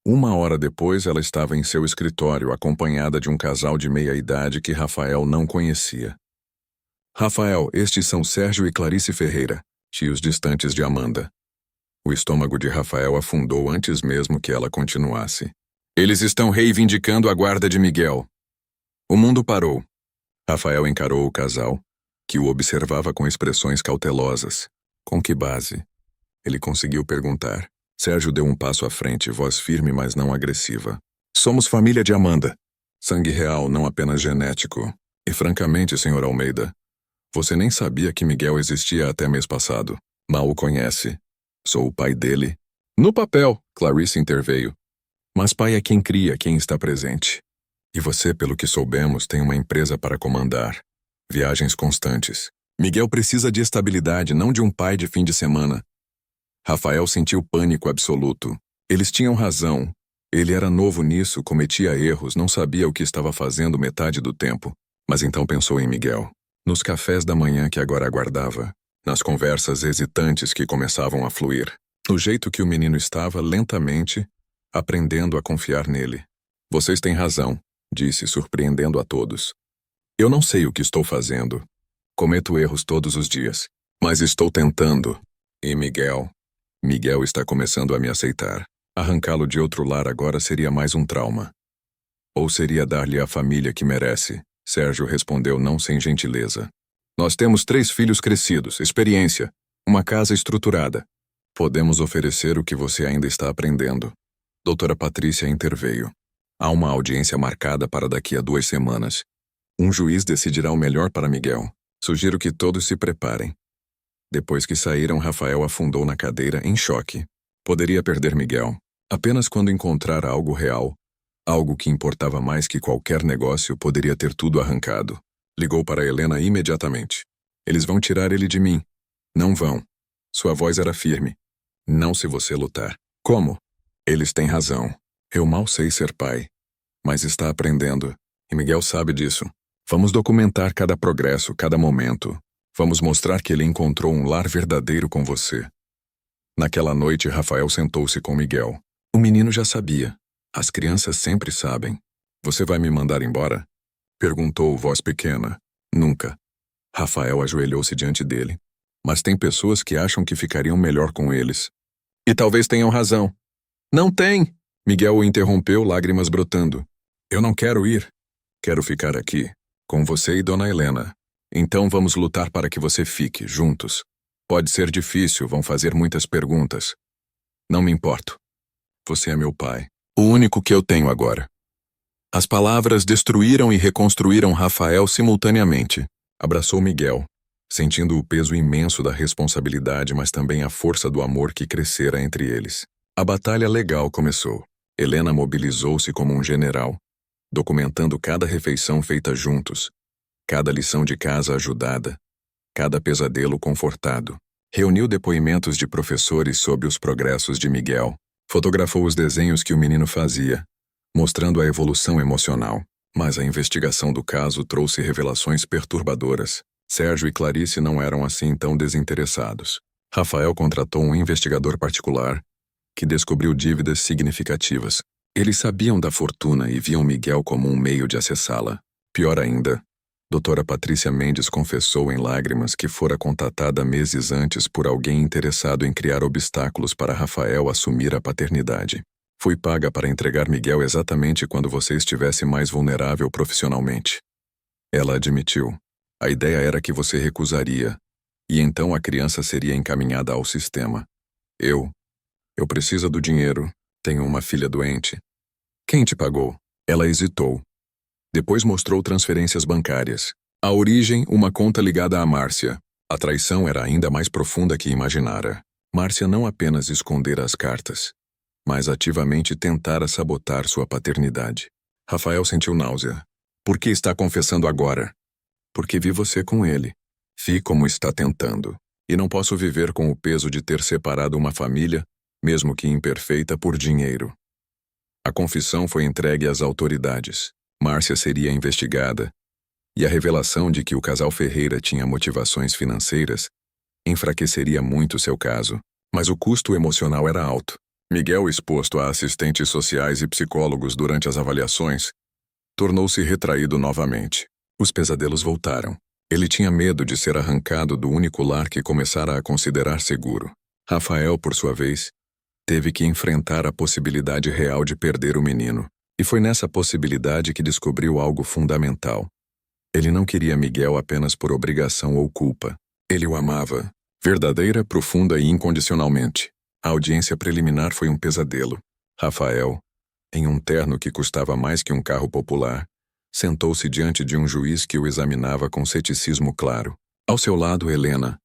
1 hora depois, ela estava em seu escritório, acompanhada de um casal de meia-idade que Rafael não conhecia. Rafael, estes são Sérgio e Clarice Ferreira, tios distantes de Amanda. O estômago de Rafael afundou antes mesmo que ela continuasse. Eles estão reivindicando a guarda de Miguel. O mundo parou. Rafael encarou o casal, que o observava com expressões cautelosas. Com que base? Ele conseguiu perguntar. Sérgio deu um passo à frente, voz firme, mas não agressiva. Somos família de Amanda. Sangue real, não apenas genético. E francamente, Sr. Almeida, você nem sabia que Miguel existia até mês passado. Mal o conhece. Sou o pai dele. No papel, Clarice interveio. Mas pai é quem cria, quem está presente. E você, pelo que soubemos, tem uma empresa para comandar. Viagens constantes. Miguel precisa de estabilidade, não de um pai de fim de semana. Rafael sentiu pânico absoluto. Eles tinham razão. Ele era novo nisso, cometia erros, não sabia o que estava fazendo metade do tempo. Mas então pensou em Miguel. Nos cafés da manhã que agora aguardava. Nas conversas hesitantes que começavam a fluir. No jeito que o menino estava, lentamente, aprendendo a confiar nele. Vocês têm razão, disse, surpreendendo a todos. Eu não sei o que estou fazendo. Cometo erros todos os dias. Mas estou tentando. E Miguel está começando a me aceitar. Arrancá-lo de outro lar agora seria mais um trauma. Ou seria dar-lhe a família que merece? Sérgio respondeu não sem gentileza. Nós temos 3 filhos crescidos, experiência, uma casa estruturada. Podemos oferecer o que você ainda está aprendendo. Doutora Patrícia interveio. Há uma audiência marcada para daqui a 2 semanas. Um juiz decidirá o melhor para Miguel. Sugiro que todos se preparem. Depois que saíram, Rafael afundou na cadeira em choque. Poderia perder Miguel. Apenas quando encontrar algo real. Algo que importava mais que qualquer negócio poderia ter tudo arrancado. Ligou para Helena imediatamente. Eles vão tirar ele de mim. Não vão. Sua voz era firme. Não se você lutar. Como? Eles têm razão. Eu mal sei ser pai. Mas está aprendendo. E Miguel sabe disso. Vamos documentar cada progresso, cada momento. Vamos mostrar que ele encontrou um lar verdadeiro com você. Naquela noite, Rafael sentou-se com Miguel. O menino já sabia. As crianças sempre sabem. Você vai me mandar embora? Perguntou voz pequena. Nunca. Rafael ajoelhou-se diante dele. Mas tem pessoas que acham que ficariam melhor com eles. E talvez tenham razão. Não tem! Miguel o interrompeu, lágrimas brotando. Eu não quero ir. Quero ficar aqui, com você e Dona Helena. Então vamos lutar para que você fique, juntos. Pode ser difícil, vão fazer muitas perguntas. Não me importo. Você é meu pai. O único que eu tenho agora. As palavras destruíram e reconstruíram Rafael simultaneamente. Abraçou Miguel, sentindo o peso imenso da responsabilidade, mas também a força do amor que crescera entre eles. A batalha legal começou. Helena mobilizou-se como um general, documentando cada refeição feita juntos, cada lição de casa ajudada, cada pesadelo confortado. Reuniu depoimentos de professores sobre os progressos de Miguel, fotografou os desenhos que o menino fazia, mostrando a evolução emocional. Mas a investigação do caso trouxe revelações perturbadoras. Sérgio e Clarice não eram assim tão desinteressados. Rafael contratou um investigador particular que descobriu dívidas significativas. Eles sabiam da fortuna e viam Miguel como um meio de acessá-la. Pior ainda, doutora Patrícia Mendes confessou em lágrimas que fora contatada meses antes por alguém interessado em criar obstáculos para Rafael assumir a paternidade. Fui paga para entregar Miguel exatamente quando você estivesse mais vulnerável profissionalmente. Ela admitiu. A ideia era que você recusaria, e então a criança seria encaminhada ao sistema. Eu preciso do dinheiro. Tenho uma filha doente. Quem te pagou? Ela hesitou. Depois mostrou transferências bancárias. A origem, uma conta ligada a Márcia. A traição era ainda mais profunda que imaginara. Márcia não apenas escondera as cartas, mas ativamente tentara sabotar sua paternidade. Rafael sentiu náusea. Por que está confessando agora? Porque vi você com ele. Vi como está tentando. E não posso viver com o peso de ter separado uma família, mesmo que imperfeita, por dinheiro. A confissão foi entregue às autoridades. Márcia seria investigada, e a revelação de que o casal Ferreira tinha motivações financeiras enfraqueceria muito seu caso. Mas o custo emocional era alto. Miguel, exposto a assistentes sociais e psicólogos durante as avaliações, tornou-se retraído novamente. Os pesadelos voltaram. Ele tinha medo de ser arrancado do único lar que começara a considerar seguro. Rafael, por sua vez, teve que enfrentar a possibilidade real de perder o menino. E foi nessa possibilidade que descobriu algo fundamental. Ele não queria Miguel apenas por obrigação ou culpa. Ele o amava, verdadeira, profunda e incondicionalmente. A audiência preliminar foi um pesadelo. Rafael, em um terno que custava mais que um carro popular, sentou-se diante de um juiz que o examinava com ceticismo claro. Ao seu lado, Helena,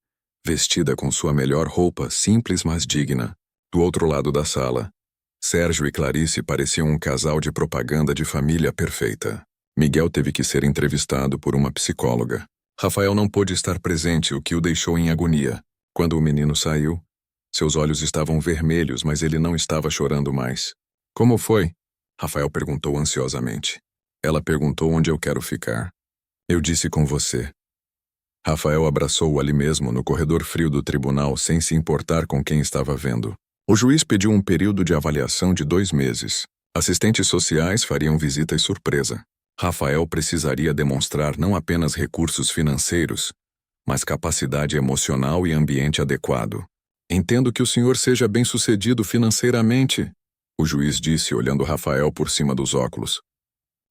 vestida com sua melhor roupa, simples mas digna. Do outro lado da sala, Sérgio e Clarice pareciam um casal de propaganda de família perfeita. Miguel teve que ser entrevistado por uma psicóloga. Rafael não pôde estar presente, o que o deixou em agonia. Quando o menino saiu, seus olhos estavam vermelhos, mas ele não estava chorando mais. Como foi? Rafael perguntou ansiosamente. Ela perguntou onde eu quero ficar. Eu disse com você. Rafael abraçou-o ali mesmo, no corredor frio do tribunal, sem se importar com quem estava vendo. O juiz pediu um período de avaliação de 2 meses. Assistentes sociais fariam visitas surpresa. Rafael precisaria demonstrar não apenas recursos financeiros, mas capacidade emocional e ambiente adequado. Entendo que o senhor seja bem-sucedido financeiramente, o juiz disse, olhando Rafael por cima dos óculos.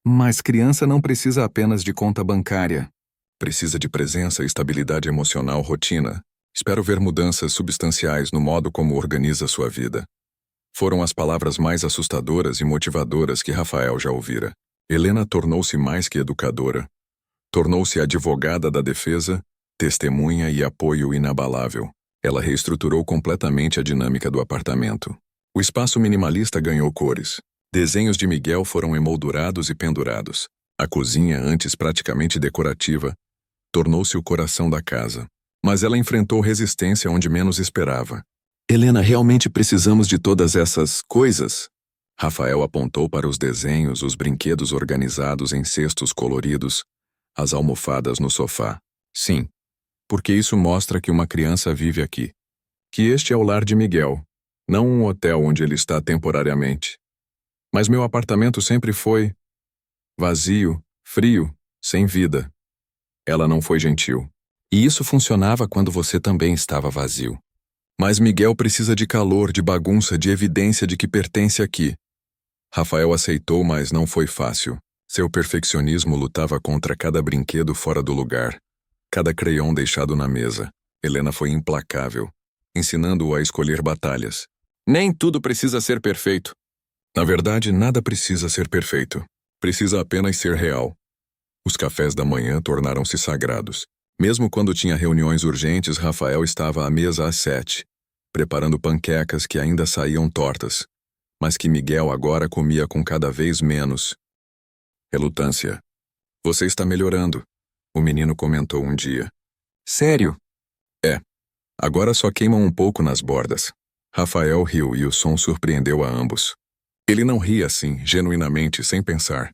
Mas criança não precisa apenas de conta bancária. Precisa de presença, estabilidade emocional, rotina. Espero ver mudanças substanciais no modo como organiza sua vida. Foram as palavras mais assustadoras e motivadoras que Rafael já ouvira. Helena tornou-se mais que educadora. Tornou-se advogada da defesa, testemunha e apoio inabalável. Ela reestruturou completamente a dinâmica do apartamento. O espaço minimalista ganhou cores. Desenhos de Miguel foram emoldurados e pendurados. A cozinha, antes praticamente decorativa, tornou-se o coração da casa. Mas ela enfrentou resistência onde menos esperava. Helena, realmente precisamos de todas essas coisas? Rafael apontou para os desenhos, os brinquedos organizados em cestos coloridos, as almofadas no sofá. Sim, porque isso mostra que uma criança vive aqui. Que este é o lar de Miguel, não um hotel onde ele está temporariamente. Mas meu apartamento sempre foi vazio, frio, sem vida. Ela não foi gentil. E isso funcionava quando você também estava vazio. Mas Miguel precisa de calor, de bagunça, de evidência de que pertence aqui. Rafael aceitou, mas não foi fácil. Seu perfeccionismo lutava contra cada brinquedo fora do lugar, cada crayon deixado na mesa. Helena foi implacável, ensinando-o a escolher batalhas. Nem tudo precisa ser perfeito. Na verdade, nada precisa ser perfeito. Precisa apenas ser real. Os cafés da manhã tornaram-se sagrados. Mesmo quando tinha reuniões urgentes, Rafael estava à mesa às 7, preparando panquecas que ainda saíam tortas, mas que Miguel agora comia com cada vez menos relutância. Você está melhorando, o menino comentou um dia. Sério? É. Agora só queimam um pouco nas bordas. Rafael riu e o som surpreendeu a ambos. Ele não ria assim, genuinamente, sem pensar.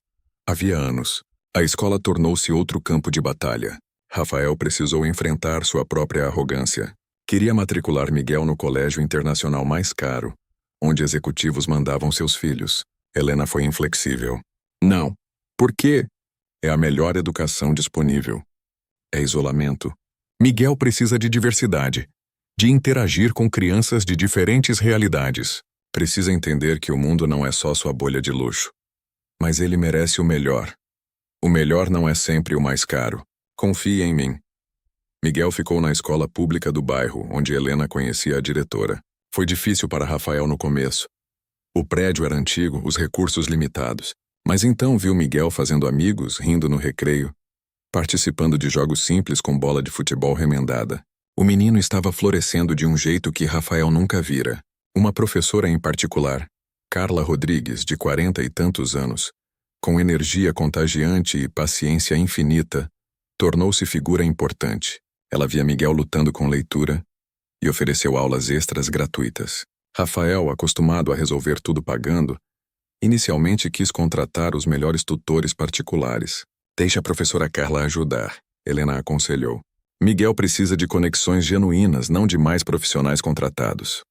Havia anos. A escola tornou-se outro campo de batalha. Rafael precisou enfrentar sua própria arrogância. Queria matricular Miguel no colégio internacional mais caro, onde executivos mandavam seus filhos. Helena foi inflexível. Não. Por quê? É a melhor educação disponível. É isolamento. Miguel precisa de diversidade, de interagir com crianças de diferentes realidades. Precisa entender que o mundo não é só sua bolha de luxo. Mas ele merece o melhor. O melhor não é sempre o mais caro. Confie em mim. Miguel ficou na escola pública do bairro, onde Helena conhecia a diretora. Foi difícil para Rafael no começo. O prédio era antigo, os recursos limitados. Mas então viu Miguel fazendo amigos, rindo no recreio, participando de jogos simples com bola de futebol remendada. O menino estava florescendo de um jeito que Rafael nunca vira. Uma professora em particular, Carla Rodrigues, de 40 e tantos anos, com energia contagiante e paciência infinita, tornou-se figura importante. Ela via Miguel lutando com leitura e ofereceu aulas extras gratuitas. Rafael, acostumado a resolver tudo pagando, inicialmente quis contratar os melhores tutores particulares. Deixe a professora Carla ajudar, Helena aconselhou. Miguel precisa de conexões genuínas, não de mais profissionais contratados.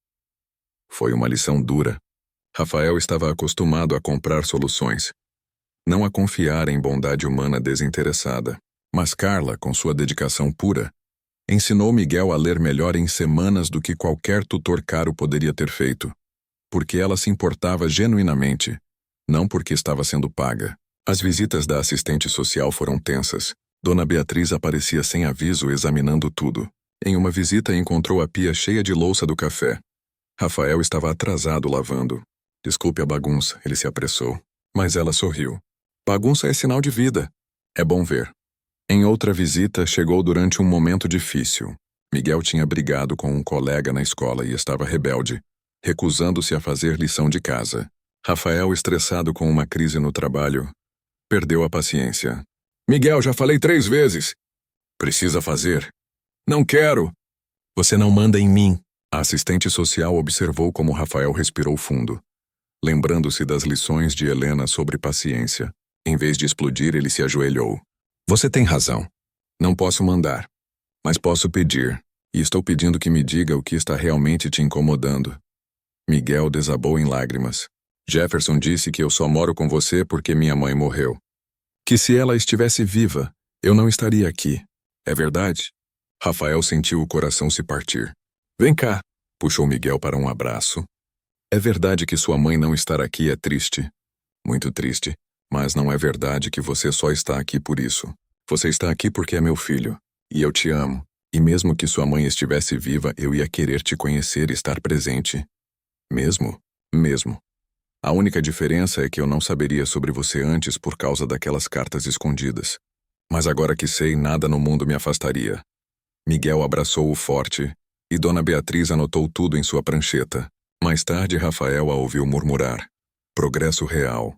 Foi uma lição dura. Rafael estava acostumado a comprar soluções, não a confiar em bondade humana desinteressada. Mas Carla, com sua dedicação pura, ensinou Miguel a ler melhor em semanas do que qualquer tutor caro poderia ter feito, porque ela se importava genuinamente, não porque estava sendo paga. As visitas da assistente social foram tensas. Dona Beatriz aparecia sem aviso examinando tudo. Em uma visita encontrou a pia cheia de louça do café. Rafael estava atrasado lavando. Desculpe a bagunça, ele se apressou. Mas ela sorriu. Bagunça é sinal de vida. É bom ver. Em outra visita, chegou durante um momento difícil. Miguel tinha brigado com um colega na escola e estava rebelde, recusando-se a fazer lição de casa. Rafael, estressado com uma crise no trabalho, perdeu a paciência. Miguel, já falei 3 vezes. Precisa fazer. Não quero. Você não manda em mim. A assistente social observou como Rafael respirou fundo, lembrando-se das lições de Helena sobre paciência. Em vez de explodir, ele se ajoelhou. Você tem razão. Não posso mandar, mas posso pedir, e estou pedindo que me diga o que está realmente te incomodando. Miguel desabou em lágrimas. Jefferson disse que eu só moro com você porque minha mãe morreu. Que se ela estivesse viva, eu não estaria aqui. É verdade? Rafael sentiu o coração se partir. Vem cá, puxou Miguel para um abraço. É verdade que sua mãe não estar aqui é triste. Muito triste. Mas não é verdade que você só está aqui por isso. Você está aqui porque é meu filho. E eu te amo. E mesmo que sua mãe estivesse viva, eu ia querer te conhecer e estar presente. Mesmo? Mesmo. A única diferença é que eu não saberia sobre você antes por causa daquelas cartas escondidas. Mas agora que sei, nada no mundo me afastaria. Miguel abraçou-o forte, e Dona Beatriz anotou tudo em sua prancheta. Mais tarde, Rafael a ouviu murmurar. Progresso real.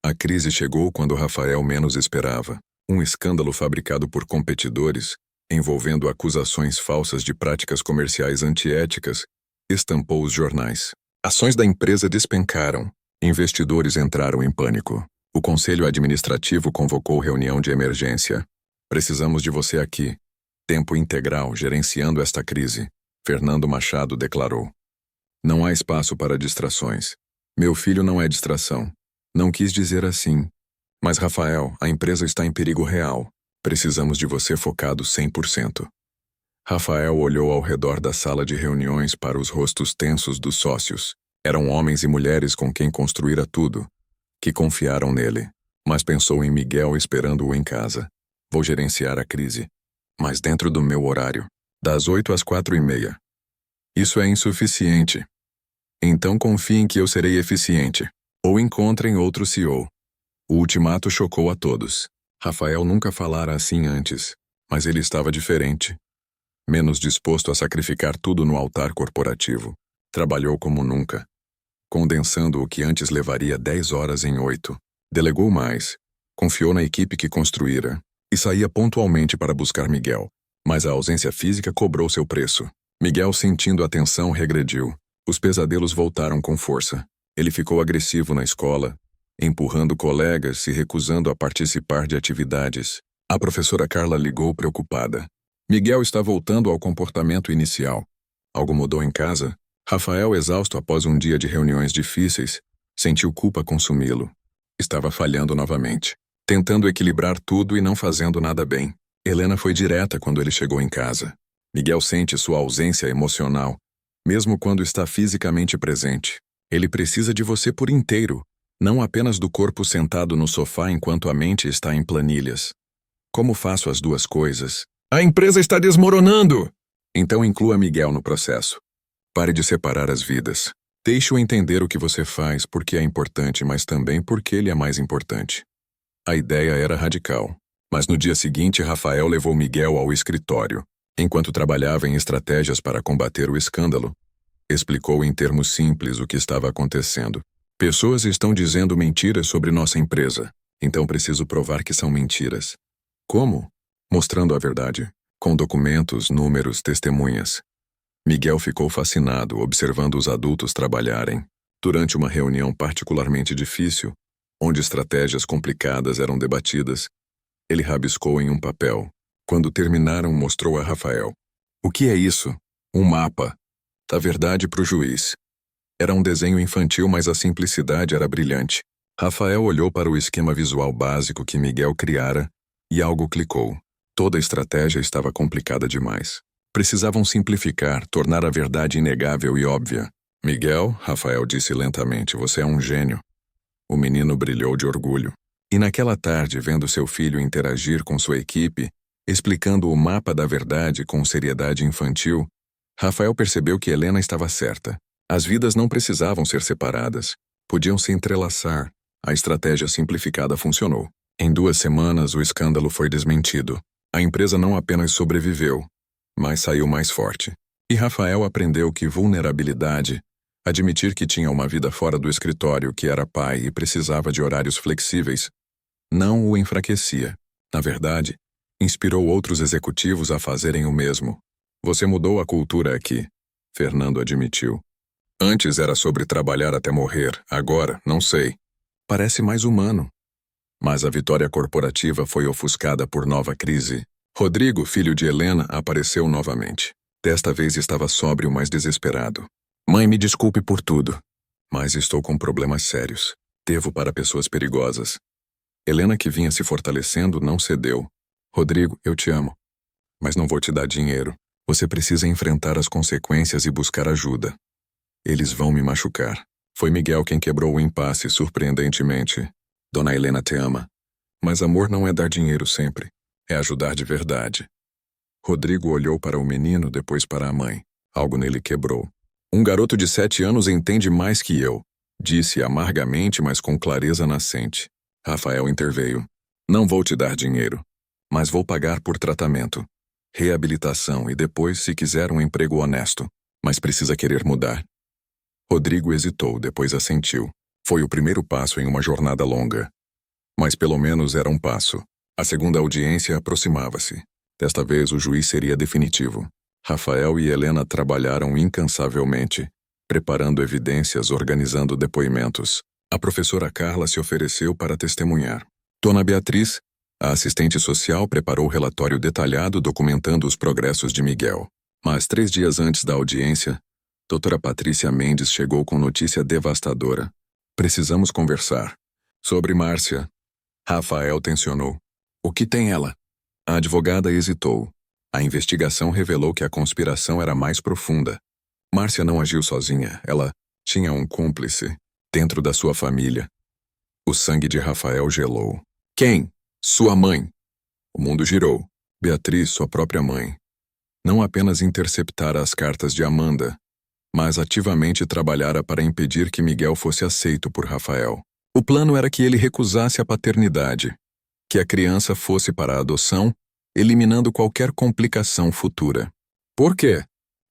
A crise chegou quando Rafael menos esperava. Um escândalo fabricado por competidores, envolvendo acusações falsas de práticas comerciais antiéticas, estampou os jornais. Ações da empresa despencaram. Investidores entraram em pânico. O conselho administrativo convocou reunião de emergência. Precisamos de você aqui. Tempo integral gerenciando esta crise, Fernando Machado declarou. Não há espaço para distrações. Meu filho não é distração. Não quis dizer assim. Mas, Rafael, a empresa está em perigo real. Precisamos de você focado 100%. Rafael olhou ao redor da sala de reuniões para os rostos tensos dos sócios. Eram homens e mulheres com quem construíra tudo, que confiaram nele. Mas pensou em Miguel esperando-o em casa. Vou gerenciar a crise. Mas dentro do meu horário. Das 8 às 4:30. Isso é insuficiente. Então confiem que eu serei eficiente. Ou encontrem outro CEO. O ultimato chocou a todos. Rafael nunca falara assim antes, mas ele estava diferente. Menos disposto a sacrificar tudo no altar corporativo. Trabalhou como nunca, condensando o que antes levaria 10 horas em 8. Delegou mais, confiou na equipe que construíra, e saía pontualmente para buscar Miguel. Mas a ausência física cobrou seu preço. Miguel, sentindo a tensão, regrediu. Os pesadelos voltaram com força. Ele ficou agressivo na escola, empurrando colegas e recusando a participar de atividades. A professora Carla ligou preocupada. Miguel está voltando ao comportamento inicial. Algo mudou em casa? Rafael, exausto após um dia de reuniões difíceis, sentiu culpa consumi-lo. Estava falhando novamente, tentando equilibrar tudo e não fazendo nada bem. Helena foi direta quando ele chegou em casa. Miguel sente sua ausência emocional, mesmo quando está fisicamente presente. Ele precisa de você por inteiro, não apenas do corpo sentado no sofá enquanto a mente está em planilhas. Como faço as duas coisas? A empresa está desmoronando! Então inclua Miguel no processo. Pare de separar as vidas. Deixe-o entender o que você faz porque é importante, mas também porque ele é mais importante. A ideia era radical. Mas no dia seguinte, Rafael levou Miguel ao escritório. Enquanto trabalhava em estratégias para combater o escândalo, explicou em termos simples o que estava acontecendo. Pessoas estão dizendo mentiras sobre nossa empresa, então preciso provar que são mentiras. Como? Mostrando a verdade, com documentos, números, testemunhas. Miguel ficou fascinado observando os adultos trabalharem. Durante uma reunião particularmente difícil, onde estratégias complicadas eram debatidas, ele rabiscou em um papel. Quando terminaram, mostrou a Rafael. O que é isso? Um mapa. Da verdade para o juiz. Era um desenho infantil, mas a simplicidade era brilhante. Rafael olhou para o esquema visual básico que Miguel criara e algo clicou. Toda a estratégia estava complicada demais. Precisavam simplificar, tornar a verdade inegável e óbvia. Miguel, Rafael disse lentamente, você é um gênio. O menino brilhou de orgulho. E naquela tarde, vendo seu filho interagir com sua equipe, explicando o mapa da verdade com seriedade infantil, Rafael percebeu que Helena estava certa. As vidas não precisavam ser separadas. Podiam se entrelaçar. A estratégia simplificada funcionou. Em 2 semanas, o escândalo foi desmentido. A empresa não apenas sobreviveu, mas saiu mais forte. E Rafael aprendeu que vulnerabilidade, admitir que tinha uma vida fora do escritório, que era pai e precisava de horários flexíveis, não o enfraquecia. Na verdade, inspirou outros executivos a fazerem o mesmo. Você mudou a cultura aqui, Fernando admitiu. Antes era sobre trabalhar até morrer, agora, não sei. Parece mais humano. Mas a vitória corporativa foi ofuscada por nova crise. Rodrigo, filho de Helena, apareceu novamente. Desta vez estava sóbrio, mas desesperado. Mãe, me desculpe por tudo, mas estou com problemas sérios. Devo para pessoas perigosas. Helena, que vinha se fortalecendo, não cedeu. Rodrigo, eu te amo, mas não vou te dar dinheiro. Você precisa enfrentar as consequências e buscar ajuda. Eles vão me machucar. Foi Miguel quem quebrou o impasse, surpreendentemente. Dona Helena te ama. Mas amor não é dar dinheiro sempre. É ajudar de verdade. Rodrigo olhou para o menino, depois para a mãe. Algo nele quebrou. Um garoto de 7 anos entende mais que eu, disse amargamente, mas com clareza nascente. Rafael interveio. Não vou te dar dinheiro, mas vou pagar por tratamento, reabilitação e depois, se quiser, um emprego honesto. Mas precisa querer mudar. Rodrigo hesitou, depois assentiu. Foi o primeiro passo em uma jornada longa. Mas pelo menos era um passo. A segunda audiência aproximava-se. Desta vez o juiz seria definitivo. Rafael e Helena trabalharam incansavelmente, preparando evidências, organizando depoimentos. A professora Carla se ofereceu para testemunhar. Dona Beatriz, a assistente social, preparou o relatório detalhado documentando os progressos de Miguel. Mas 3 dias antes da audiência, doutora Patrícia Mendes chegou com notícia devastadora. Precisamos conversar. Sobre Márcia. Rafael tensionou. O que tem ela? A advogada hesitou. A investigação revelou que a conspiração era mais profunda. Márcia não agiu sozinha, ela tinha um cúmplice dentro da sua família. O sangue de Rafael gelou. Quem? Sua mãe. O mundo girou. Beatriz, sua própria mãe. Não apenas interceptara as cartas de Amanda, mas ativamente trabalhara para impedir que Miguel fosse aceito por Rafael. O plano era que ele recusasse a paternidade, que a criança fosse para a adoção, eliminando qualquer complicação futura. Por quê?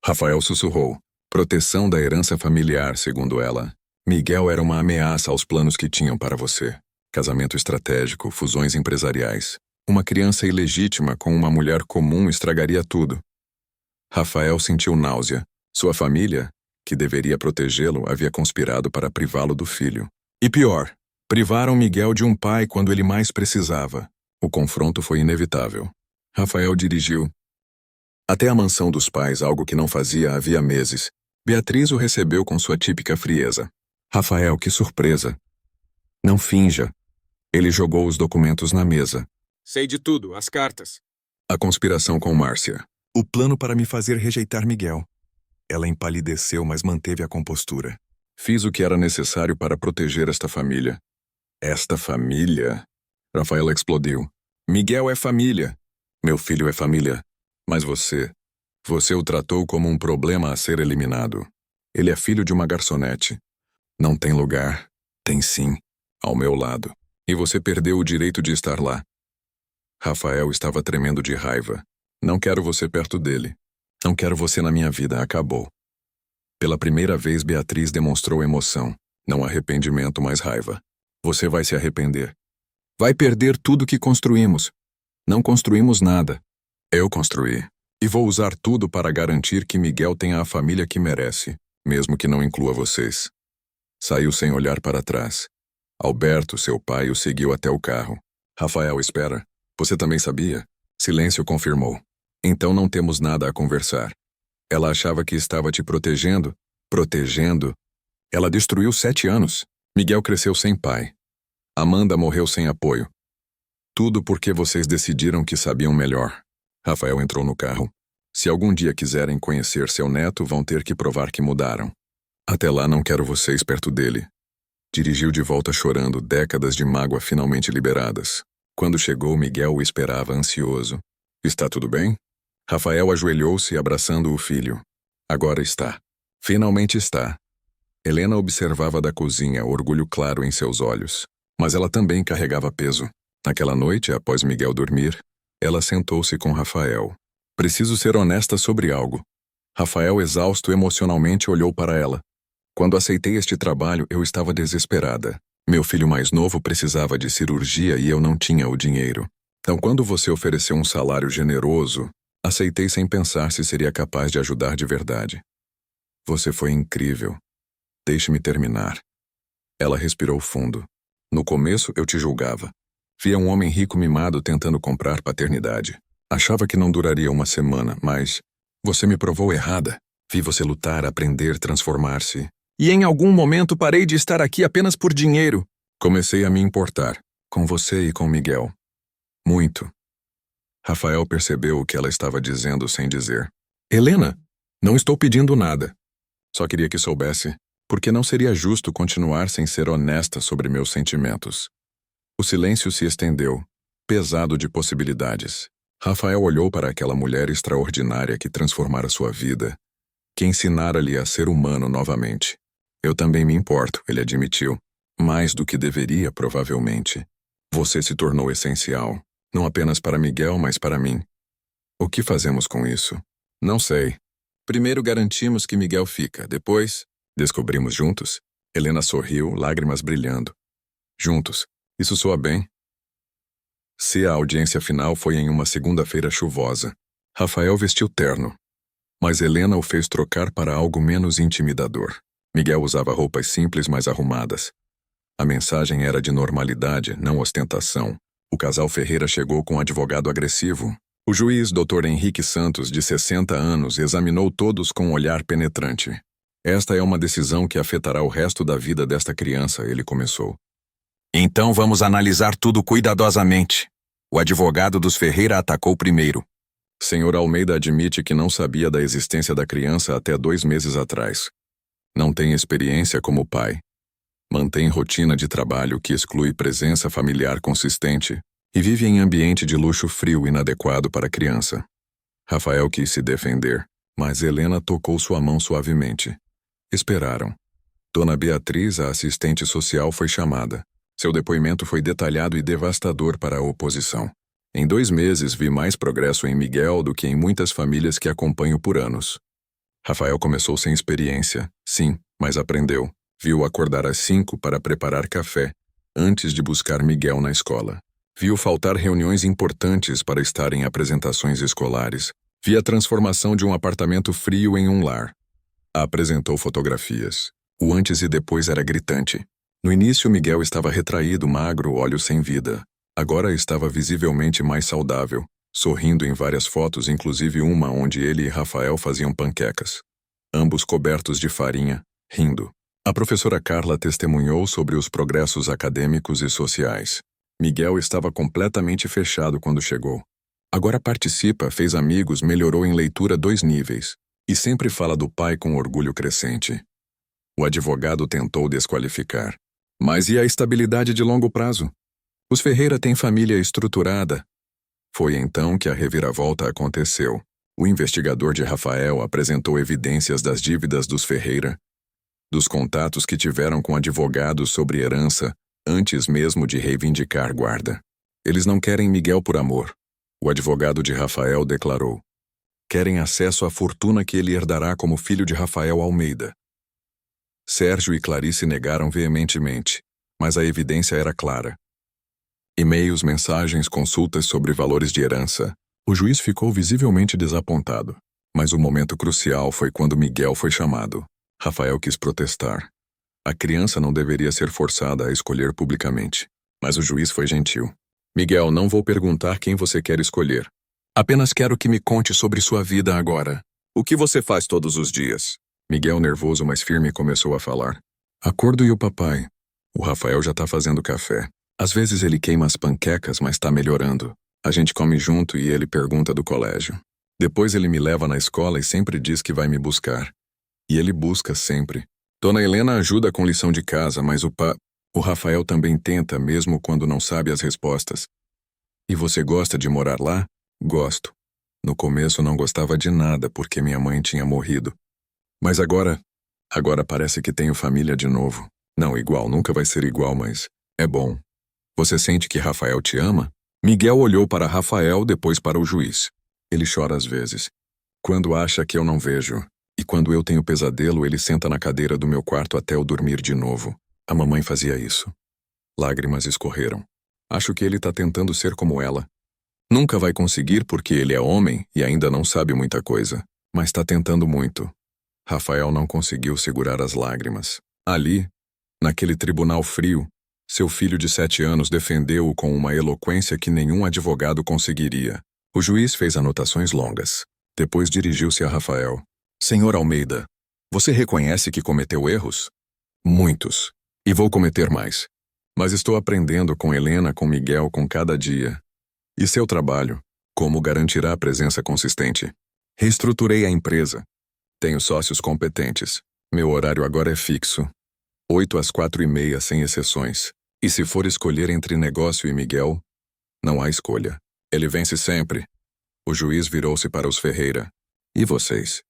Rafael sussurrou. Proteção da herança familiar, segundo ela. Miguel era uma ameaça aos planos que tinham para você. Casamento estratégico, fusões empresariais. Uma criança ilegítima com uma mulher comum estragaria tudo. Rafael sentiu náusea. Sua família, que deveria protegê-lo, havia conspirado para privá-lo do filho. E pior, privaram Miguel de um pai quando ele mais precisava. O confronto foi inevitável. Rafael dirigiu até a mansão dos pais, algo que não fazia havia meses. Beatriz o recebeu com sua típica frieza. Rafael, que surpresa. Não finja. Ele jogou os documentos na mesa. Sei de tudo, as cartas. A conspiração com Márcia. O plano para me fazer rejeitar Miguel. Ela empalideceu, mas manteve a compostura. Fiz o que era necessário para proteger esta família. Esta família? Rafael explodiu. Miguel é família. Meu filho é família. Mas você o tratou como um problema a ser eliminado. Ele é filho de uma garçonete. Não tem lugar. Tem sim. Ao meu lado. E você perdeu o direito de estar lá. Rafael estava tremendo de raiva. Não quero você perto dele. Não quero você na minha vida. Acabou. Pela primeira vez, Beatriz demonstrou emoção. Não arrependimento, mas raiva. Você vai se arrepender. Vai perder tudo que construímos. Não construímos nada. Eu construí. E vou usar tudo para garantir que Miguel tenha a família que merece, mesmo que não inclua vocês. Saiu sem olhar para trás. Alberto, seu pai, o seguiu até o carro. Rafael, espera. Você também sabia? Silêncio confirmou. Então não temos nada a conversar. Ela achava que estava te protegendo. Protegendo? Ela destruiu 7 anos. Miguel cresceu sem pai. Amanda morreu sem apoio. Tudo porque vocês decidiram que sabiam melhor. Rafael entrou no carro. Se algum dia quiserem conhecer seu neto, vão ter que provar que mudaram. Até lá não quero vocês perto dele. Dirigiu de volta chorando, décadas de mágoa finalmente liberadas. Quando chegou, Miguel o esperava ansioso. Está tudo bem? Rafael ajoelhou-se abraçando o filho. Agora está. Finalmente está. Helena observava da cozinha, orgulho claro em seus olhos. Mas ela também carregava peso. Naquela noite, após Miguel dormir, ela sentou-se com Rafael. Preciso ser honesta sobre algo. Rafael, exausto emocionalmente, olhou para ela. Quando aceitei este trabalho, eu estava desesperada. Meu filho mais novo precisava de cirurgia e eu não tinha o dinheiro. Então, quando você ofereceu um salário generoso, aceitei sem pensar se seria capaz de ajudar de verdade. Você foi incrível. Deixe-me terminar. Ela respirou fundo. No começo, eu te julgava. Via um homem rico mimado tentando comprar paternidade. Achava que não duraria uma semana, mas você me provou errada. Vi você lutar, aprender, transformar-se. E em algum momento parei de estar aqui apenas por dinheiro. Comecei a me importar. Com você e com Miguel. Muito. Rafael percebeu o que ela estava dizendo sem dizer. Helena, não estou pedindo nada. Só queria que soubesse, porque não seria justo continuar sem ser honesta sobre meus sentimentos. O silêncio se estendeu, pesado de possibilidades. Rafael olhou para aquela mulher extraordinária que transformara sua vida, que ensinara-lhe a ser humano novamente. Eu também me importo, ele admitiu. Mais do que deveria, provavelmente. Você se tornou essencial, não apenas para Miguel, mas para mim. O que fazemos com isso? Não sei. Primeiro garantimos que Miguel fica, depois descobrimos juntos. Helena sorriu, lágrimas brilhando. Juntos. Isso soa bem? Se a audiência final foi em uma segunda-feira chuvosa, Rafael vestiu terno. Mas Helena o fez trocar para algo menos intimidador. Miguel usava roupas simples, mas arrumadas. A mensagem era de normalidade, não ostentação. O casal Ferreira chegou com um advogado agressivo. O juiz, Dr. Henrique Santos, de 60 anos, examinou todos com um olhar penetrante. Esta é uma decisão que afetará o resto da vida desta criança, ele começou. Então vamos analisar tudo cuidadosamente. O advogado dos Ferreira atacou primeiro. Senhor Almeida admite que não sabia da existência da criança até 2 meses atrás. Não tem experiência como pai. Mantém rotina de trabalho que exclui presença familiar consistente e vive em ambiente de luxo frio inadequado para a criança. Rafael quis se defender, mas Helena tocou sua mão suavemente. Esperaram. Dona Beatriz, a assistente social, foi chamada. Seu depoimento foi detalhado e devastador para a oposição. Em 2 meses vi mais progresso em Miguel do que em muitas famílias que acompanho por anos. Rafael começou sem experiência, sim, mas aprendeu. Viu acordar às 5 para preparar café, antes de buscar Miguel na escola. Viu faltar reuniões importantes para estar em apresentações escolares. Vi a transformação de um apartamento frio em um lar. Apresentou fotografias. O antes e depois era gritante. No início, Miguel estava retraído, magro, olhos sem vida. Agora estava visivelmente mais saudável, sorrindo em várias fotos, inclusive uma onde ele e Rafael faziam panquecas. Ambos cobertos de farinha, rindo. A professora Carla testemunhou sobre os progressos acadêmicos e sociais. Miguel estava completamente fechado quando chegou. Agora participa, fez amigos, melhorou em leitura 2 níveis. E sempre fala do pai com orgulho crescente. O advogado tentou desqualificar. Mas e a estabilidade de longo prazo? Os Ferreira têm família estruturada. Foi então que a reviravolta aconteceu. O investigador de Rafael apresentou evidências das dívidas dos Ferreira, dos contatos que tiveram com advogados sobre herança, antes mesmo de reivindicar guarda. Eles não querem Miguel por amor. O advogado de Rafael declarou. Querem acesso à fortuna que ele herdará como filho de Rafael Almeida. Sérgio e Clarice negaram veementemente, mas a evidência era clara. E-mails, mensagens, consultas sobre valores de herança. O juiz ficou visivelmente desapontado, mas o momento crucial foi quando Miguel foi chamado. Rafael quis protestar. A criança não deveria ser forçada a escolher publicamente, mas o juiz foi gentil. Miguel, não vou perguntar quem você quer escolher. Apenas quero que me conte sobre sua vida agora. O que você faz todos os dias? Miguel, nervoso mas firme, começou a falar. Acordo e o papai. O Rafael já tá fazendo café. Às vezes ele queima as panquecas, mas tá melhorando. A gente come junto e ele pergunta do colégio. Depois ele me leva na escola e sempre diz que vai me buscar. E ele busca sempre. Dona Helena ajuda com lição de casa, mas o Rafael também tenta, mesmo quando não sabe as respostas. E você gosta de morar lá? Gosto. No começo não gostava de nada porque minha mãe tinha morrido. Mas agora parece que tenho família de novo. Não igual, nunca vai ser igual, mas é bom. Você sente que Rafael te ama? Miguel olhou para Rafael, depois para o juiz. Ele chora às vezes. Quando acha que eu não vejo. E quando eu tenho pesadelo, ele senta na cadeira do meu quarto até eu dormir de novo. A mamãe fazia isso. Lágrimas escorreram. Acho que ele tá tentando ser como ela. Nunca vai conseguir porque ele é homem e ainda não sabe muita coisa. Mas tá tentando muito. Rafael não conseguiu segurar as lágrimas. Ali, naquele tribunal frio, seu filho de 7 anos defendeu-o com uma eloquência que nenhum advogado conseguiria. O juiz fez anotações longas. Depois dirigiu-se a Rafael. Senhor Almeida, você reconhece que cometeu erros? Muitos. E vou cometer mais. Mas estou aprendendo com Helena, com Miguel, com cada dia. E seu trabalho? Como garantirá a presença consistente? Reestruturei a empresa. Tenho sócios competentes. Meu horário agora é fixo. 8 às 4:30, sem exceções. E se for escolher entre negócio e Miguel, não há escolha. Ele vence sempre. O juiz virou-se para os Ferreira. E vocês?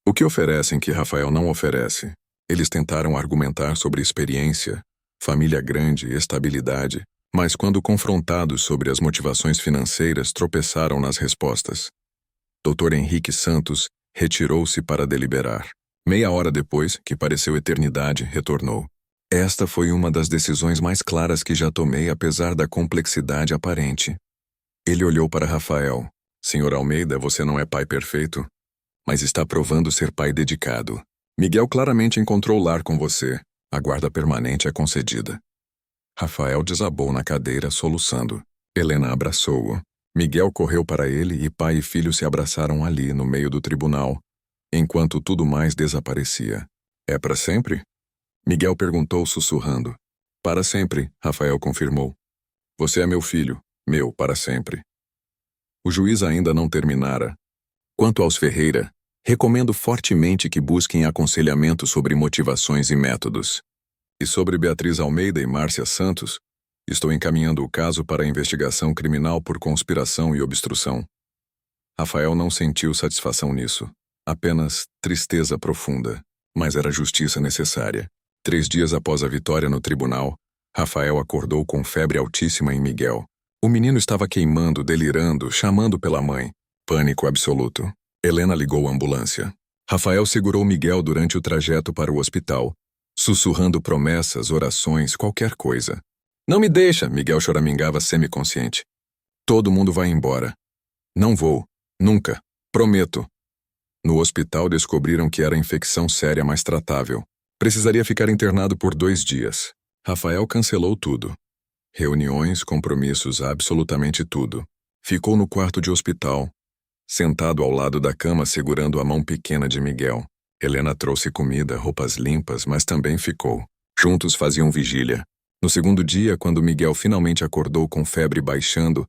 O que oferecem que Rafael não oferece? Eles tentaram argumentar sobre experiência, família grande, estabilidade, mas quando confrontados sobre as motivações financeiras, tropeçaram nas respostas. Dr. Henrique Santos retirou-se para deliberar. Meia hora depois, que pareceu eternidade, retornou. Esta foi uma das decisões mais claras que já tomei, apesar da complexidade aparente. Ele olhou para Rafael. Senhor Almeida, você não é pai perfeito, mas está provando ser pai dedicado. Miguel claramente encontrou lar com você. A guarda permanente é concedida. Rafael desabou na cadeira, soluçando. Helena abraçou-o. Miguel correu para ele e pai e filho se abraçaram ali, no meio do tribunal, enquanto tudo mais desaparecia. É para sempre? Miguel perguntou sussurrando. Para sempre, Rafael confirmou. Você é meu filho, meu para sempre. O juiz ainda não terminara. Quanto aos Ferreira, recomendo fortemente que busquem aconselhamento sobre motivações e métodos. E sobre Beatriz Almeida e Márcia Santos, estou encaminhando o caso para a investigação criminal por conspiração e obstrução. Rafael não sentiu satisfação nisso, apenas tristeza profunda, mas era justiça necessária. 3 dias após a vitória no tribunal, Rafael acordou com febre altíssima em Miguel. O menino estava queimando, delirando, chamando pela mãe. Pânico absoluto. Helena ligou a ambulância. Rafael segurou Miguel durante o trajeto para o hospital, sussurrando promessas, orações, qualquer coisa. Não me deixa, Miguel choramingava semiconsciente. Todo mundo vai embora. Não vou. Nunca. Prometo. No hospital descobriram que era infecção séria, mas tratável. Precisaria ficar internado por 2 dias. Rafael cancelou tudo. Reuniões, compromissos, absolutamente tudo. Ficou no quarto de hospital, sentado ao lado da cama segurando a mão pequena de Miguel. Helena trouxe comida, roupas limpas, mas também ficou. Juntos faziam vigília. No segundo dia, quando Miguel finalmente acordou com febre baixando,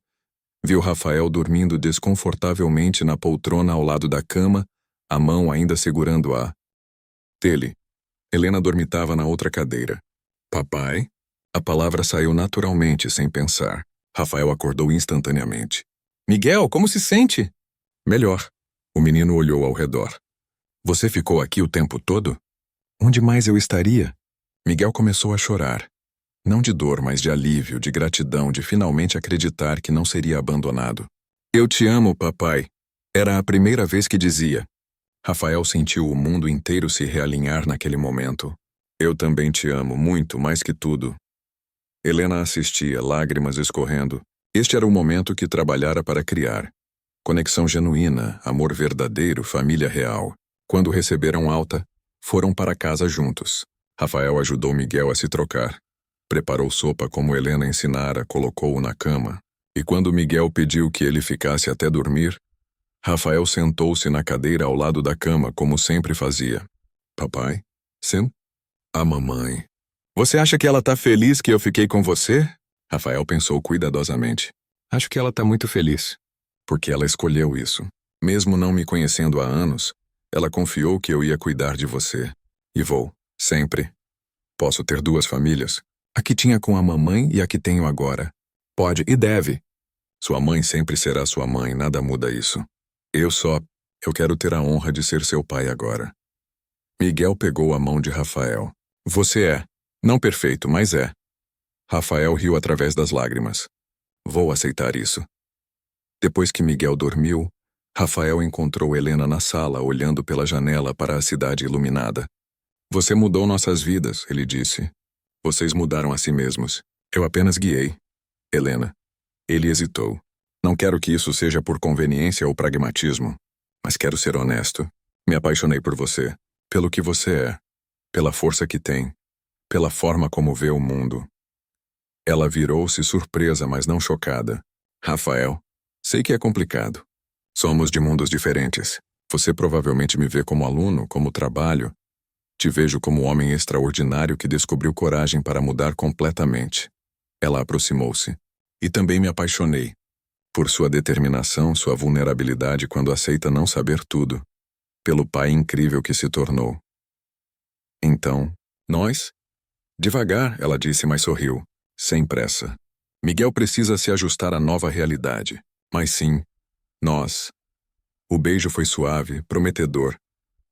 viu Rafael dormindo desconfortavelmente na poltrona ao lado da cama, a mão ainda segurando-a dele. Helena dormitava na outra cadeira. Papai? A palavra saiu naturalmente, sem pensar. Rafael acordou instantaneamente. Miguel, como se sente? Melhor. O menino olhou ao redor. Você ficou aqui o tempo todo? Onde mais eu estaria? Miguel começou a chorar. Não de dor, mas de alívio, de gratidão, de finalmente acreditar que não seria abandonado. Eu te amo, papai. Era a primeira vez que dizia. Rafael sentiu o mundo inteiro se realinhar naquele momento. Eu também te amo, muito, mais que tudo. Helena assistia, lágrimas escorrendo. Este era o momento que trabalhara para criar. Conexão genuína, amor verdadeiro, família real. Quando receberam alta, foram para casa juntos. Rafael ajudou Miguel a se trocar. Preparou sopa como Helena ensinara, colocou-o na cama. E quando Miguel pediu que ele ficasse até dormir, Rafael sentou-se na cadeira ao lado da cama, como sempre fazia. Papai? Sim? A mamãe. Você acha que ela tá feliz que eu fiquei com você? Rafael pensou cuidadosamente. Acho que ela tá muito feliz. Porque ela escolheu isso. Mesmo não me conhecendo há anos, ela confiou que eu ia cuidar de você. E vou, sempre. Posso ter 2 famílias. A que tinha com a mamãe e a que tenho agora. Pode e deve. Sua mãe sempre será sua mãe, nada muda isso. Eu quero ter a honra de ser seu pai agora. Miguel pegou a mão de Rafael. Você é. Não perfeito, mas é. Rafael riu através das lágrimas. Vou aceitar isso. Depois que Miguel dormiu, Rafael encontrou Helena na sala, olhando pela janela para a cidade iluminada. Você mudou nossas vidas, ele disse. Vocês mudaram a si mesmos. Eu apenas guiei. Helena. Ele hesitou. Não quero que isso seja por conveniência ou pragmatismo, mas quero ser honesto. Me apaixonei por você, pelo que você é, pela força que tem, pela forma como vê o mundo. Ela virou-se surpresa, mas não chocada. Rafael, sei que é complicado. Somos de mundos diferentes. Você provavelmente me vê como aluno, como trabalho. Te vejo como homem extraordinário que descobriu coragem para mudar completamente. Ela aproximou-se. E também me apaixonei. Por sua determinação, sua vulnerabilidade quando aceita não saber tudo. Pelo pai incrível que se tornou. Então, nós? Devagar, ela disse, mas sorriu. Sem pressa. Miguel precisa se ajustar à nova realidade. Mas sim, nós. O beijo foi suave, prometedor.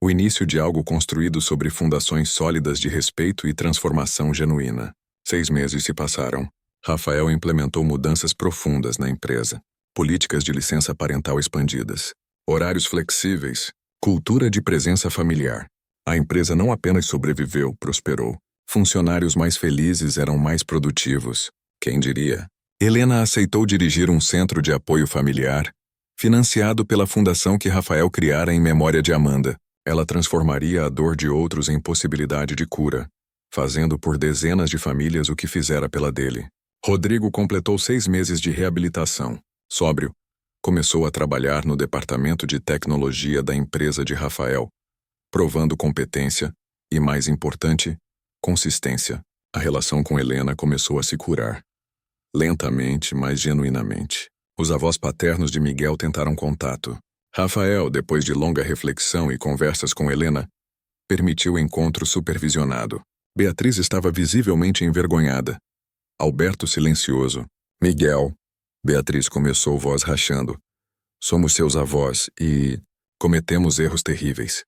O início de algo construído sobre fundações sólidas de respeito e transformação genuína. 6 meses se passaram. Rafael implementou mudanças profundas na empresa. Políticas de licença parental expandidas. Horários flexíveis. Cultura de presença familiar. A empresa não apenas sobreviveu, prosperou. Funcionários mais felizes eram mais produtivos. Quem diria? Helena aceitou dirigir um centro de apoio familiar, financiado pela fundação que Rafael criara em memória de Amanda. Ela transformaria a dor de outros em possibilidade de cura, fazendo por dezenas de famílias o que fizera pela dele. Rodrigo completou 6 meses de reabilitação. Sóbrio, começou a trabalhar no departamento de tecnologia da empresa de Rafael, provando competência e, mais importante, consistência. A relação com Helena começou a se curar. Lentamente, mas genuinamente. Os avós paternos de Miguel tentaram contato. Rafael, depois de longa reflexão e conversas com Helena, permitiu o encontro supervisionado. Beatriz estava visivelmente envergonhada. Alberto silencioso. Miguel. Beatriz começou, voz rachando. Somos seus avós e cometemos erros terríveis.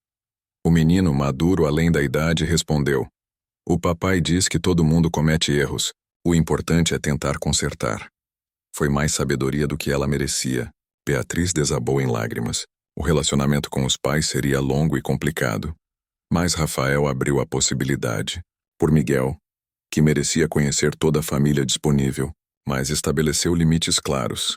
O menino, maduro além da idade, respondeu. O papai diz que todo mundo comete erros. O importante é tentar consertar. Foi mais sabedoria do que ela merecia. Beatriz desabou em lágrimas. O relacionamento com os pais seria longo e complicado. Mas Rafael abriu a possibilidade. Por Miguel, que merecia conhecer toda a família disponível, mas estabeleceu limites claros.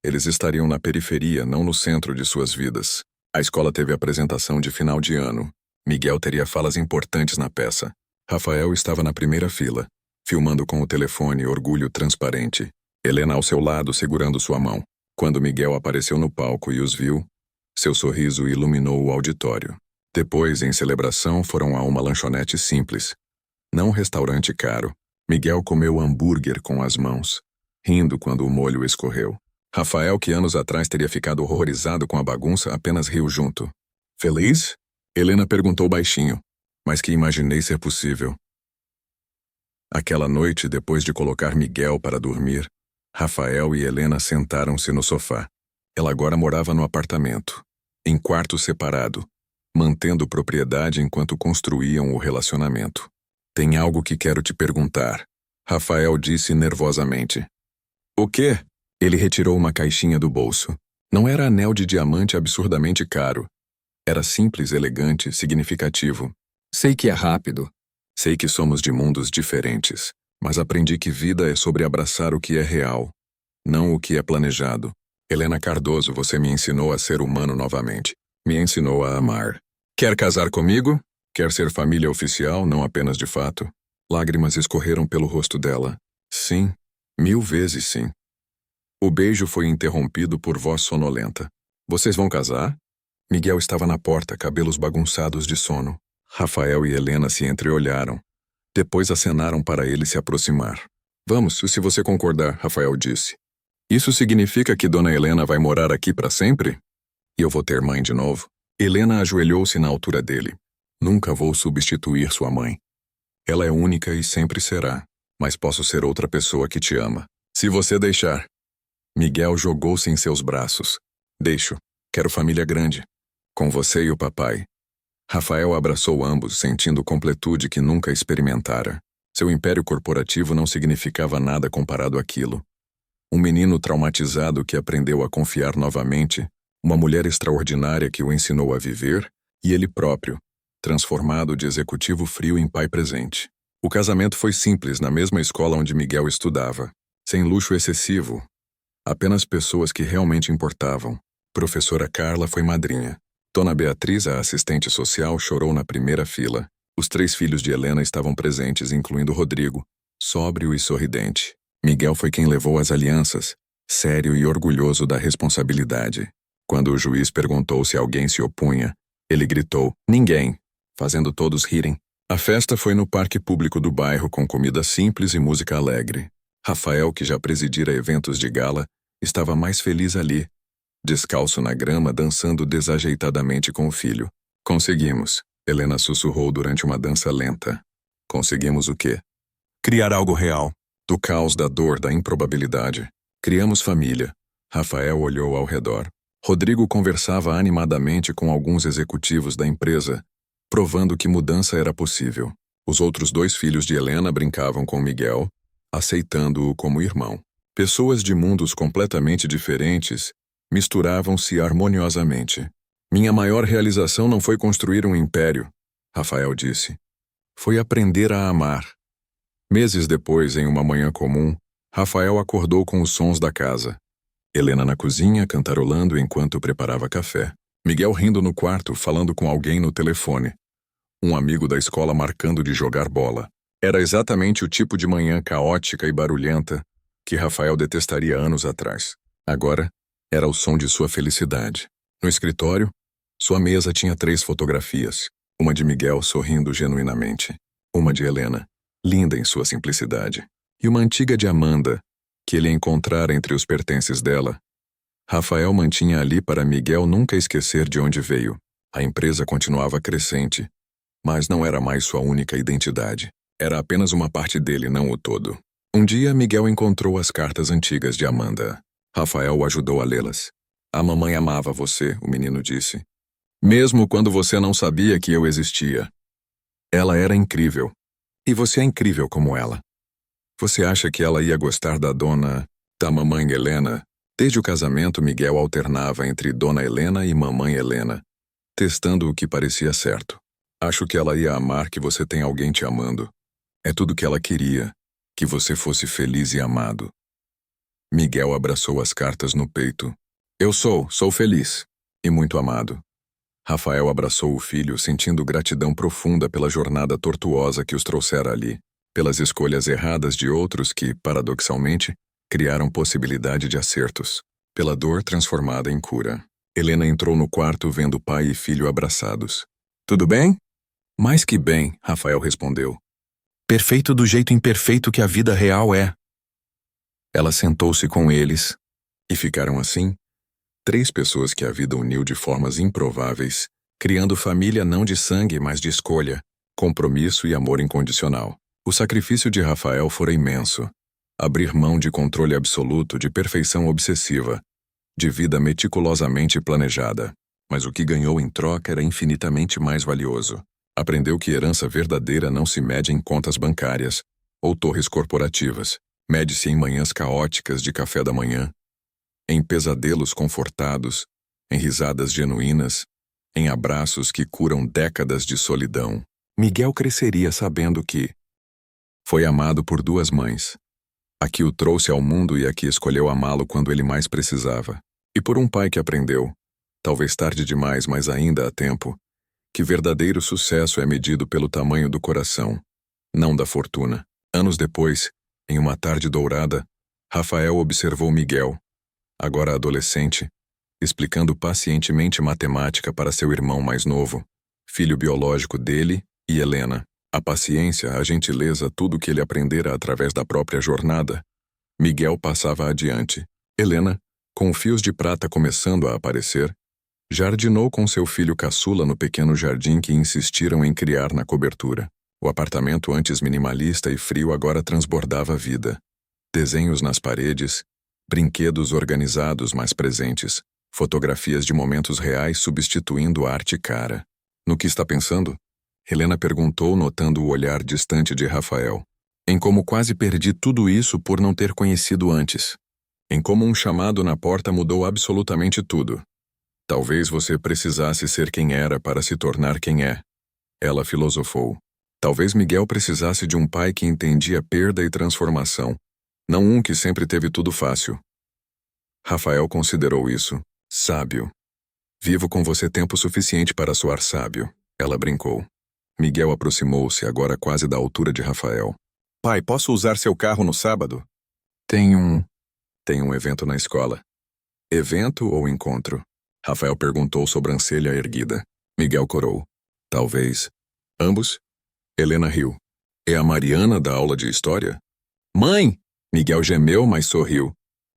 Eles estariam na periferia, não no centro de suas vidas. A escola teve apresentação de final de ano. Miguel teria falas importantes na peça. Rafael estava na primeira fila, filmando com o telefone, orgulho transparente. Helena ao seu lado, segurando sua mão. Quando Miguel apareceu no palco e os viu, seu sorriso iluminou o auditório. Depois, em celebração, foram a uma lanchonete simples. Não um restaurante caro. Miguel comeu hambúrguer com as mãos, rindo quando o molho escorreu. Rafael, que anos atrás teria ficado horrorizado com a bagunça, apenas riu junto. Feliz? Helena perguntou baixinho, mas que imaginei ser possível. Aquela noite, depois de colocar Miguel para dormir, Rafael e Helena sentaram-se no sofá. Ela agora morava no apartamento, em quarto separado, mantendo propriedade enquanto construíam o relacionamento. Tem algo que quero te perguntar, Rafael disse nervosamente. O quê? Ele retirou uma caixinha do bolso. Não era anel de diamante absurdamente caro. Era simples, elegante, significativo. Sei que é rápido. Sei que somos de mundos diferentes, mas aprendi que vida é sobre abraçar o que é real, não o que é planejado. Helena Cardoso, você me ensinou a ser humano novamente. Me ensinou a amar. Quer casar comigo? Quer ser família oficial, não apenas de fato? Lágrimas escorreram pelo rosto dela. Sim, 1000 vezes sim. O beijo foi interrompido por voz sonolenta. Vocês vão casar? Miguel estava na porta, cabelos bagunçados de sono. Rafael e Helena se entreolharam. Depois acenaram para ele se aproximar. Vamos, se você concordar, Rafael disse. Isso significa que Dona Helena vai morar aqui para sempre? E eu vou ter mãe de novo? Helena ajoelhou-se na altura dele. Nunca vou substituir sua mãe. Ela é única e sempre será, mas posso ser outra pessoa que te ama. Se você deixar. Miguel jogou-se em seus braços. Deixo. Quero família grande. Com você e o papai. Rafael abraçou ambos, sentindo completude que nunca experimentara. Seu império corporativo não significava nada comparado àquilo. Um menino traumatizado que aprendeu a confiar novamente, uma mulher extraordinária que o ensinou a viver, e ele próprio, transformado de executivo frio em pai presente. O casamento foi simples na mesma escola onde Miguel estudava, sem luxo excessivo, apenas pessoas que realmente importavam. Professora Carla foi madrinha. Dona Beatriz, a assistente social, chorou na primeira fila. Os 3 filhos de Helena estavam presentes, incluindo Rodrigo, sóbrio e sorridente. Miguel foi quem levou as alianças, sério e orgulhoso da responsabilidade. Quando o juiz perguntou se alguém se opunha, ele gritou, ninguém, fazendo todos rirem. A festa foi no parque público do bairro com comida simples e música alegre. Rafael, que já presidira eventos de gala, estava mais feliz ali, descalço na grama, dançando desajeitadamente com o filho. Conseguimos, Helena sussurrou durante uma dança lenta. Conseguimos o quê? Criar algo real. Do caos, da dor, da improbabilidade. Criamos família. Rafael olhou ao redor. Rodrigo conversava animadamente com alguns executivos da empresa, provando que mudança era possível. Os outros 2 filhos de Helena brincavam com Miguel, aceitando-o como irmão. Pessoas de mundos completamente diferentes misturavam-se harmoniosamente. Minha maior realização não foi construir um império, Rafael disse. Foi aprender a amar. Meses depois, em uma manhã comum, Rafael acordou com os sons da casa. Helena na cozinha, cantarolando enquanto preparava café. Miguel rindo no quarto, falando com alguém no telefone. Um amigo da escola marcando de jogar bola. Era exatamente o tipo de manhã caótica e barulhenta que Rafael detestaria anos atrás. Agora, era o som de sua felicidade. No escritório, sua mesa tinha 3 fotografias. Uma de Miguel sorrindo genuinamente. Uma de Helena, linda em sua simplicidade. E uma antiga de Amanda, que ele encontrara entre os pertences dela. Rafael mantinha ali para Miguel nunca esquecer de onde veio. A empresa continuava crescente, mas não era mais sua única identidade. Era apenas uma parte dele, não o todo. Um dia, Miguel encontrou as cartas antigas de Amanda. Rafael o ajudou a lê-las. A mamãe amava você, o menino disse. Mesmo quando você não sabia que eu existia. Ela era incrível. E você é incrível como ela. Você acha que ela ia gostar da mamãe Helena? Desde o casamento, Miguel alternava entre Dona Helena e Mamãe Helena, testando o que parecia certo. Acho que ela ia amar que você tem alguém te amando. É tudo que ela queria, que você fosse feliz e amado. Miguel abraçou as cartas no peito. Eu sou feliz. E muito amado. Rafael abraçou o filho, sentindo gratidão profunda pela jornada tortuosa que os trouxera ali, pelas escolhas erradas de outros que, paradoxalmente, criaram possibilidade de acertos, pela dor transformada em cura. Helena entrou no quarto vendo pai e filho abraçados. Tudo bem? Mais que bem, Rafael respondeu. Perfeito do jeito imperfeito que a vida real é. Ela sentou-se com eles, e ficaram assim, 3 pessoas que a vida uniu de formas improváveis, criando família não de sangue, mas de escolha, compromisso e amor incondicional. O sacrifício de Rafael fora imenso. Abrir mão de controle absoluto, de perfeição obsessiva, de vida meticulosamente planejada. Mas o que ganhou em troca era infinitamente mais valioso. Aprendeu que herança verdadeira não se mede em contas bancárias ou torres corporativas. Mede-se em manhãs caóticas de café da manhã, em pesadelos confortados, em risadas genuínas, em abraços que curam décadas de solidão. Miguel cresceria sabendo que foi amado por 2 mães. A que o trouxe ao mundo e a que escolheu amá-lo quando ele mais precisava. E por um pai que aprendeu, talvez tarde demais, mas ainda há tempo, que verdadeiro sucesso é medido pelo tamanho do coração, não da fortuna. Anos depois, em uma tarde dourada, Rafael observou Miguel, agora adolescente, explicando pacientemente matemática para seu irmão mais novo, filho biológico dele e Helena. A paciência, a gentileza, tudo o que ele aprendera através da própria jornada. Miguel passava adiante. Helena, com fios de prata começando a aparecer, jardinou com seu filho caçula no pequeno jardim que insistiram em criar na cobertura. O apartamento antes minimalista e frio agora transbordava vida. Desenhos nas paredes, brinquedos organizados mais presentes, fotografias de momentos reais substituindo arte cara. No que está pensando? Helena perguntou, notando o olhar distante de Rafael. Em como quase perdi tudo isso por não ter conhecido antes. Em como um chamado na porta mudou absolutamente tudo. Talvez você precisasse ser quem era para se tornar quem é. Ela filosofou. Talvez Miguel precisasse de um pai que entendia perda e transformação, não um que sempre teve tudo fácil. Rafael considerou isso. Sábio. Vivo com você tempo suficiente para soar sábio, ela brincou. Miguel aproximou-se, agora quase da altura de Rafael. Pai, posso usar seu carro no sábado? Tem um evento na escola. Evento ou encontro? Rafael perguntou, sobrancelha erguida. Miguel corou. Talvez. Ambos? Helena riu. É a Mariana da aula de história? Mãe! Miguel gemeu, mas sorriu.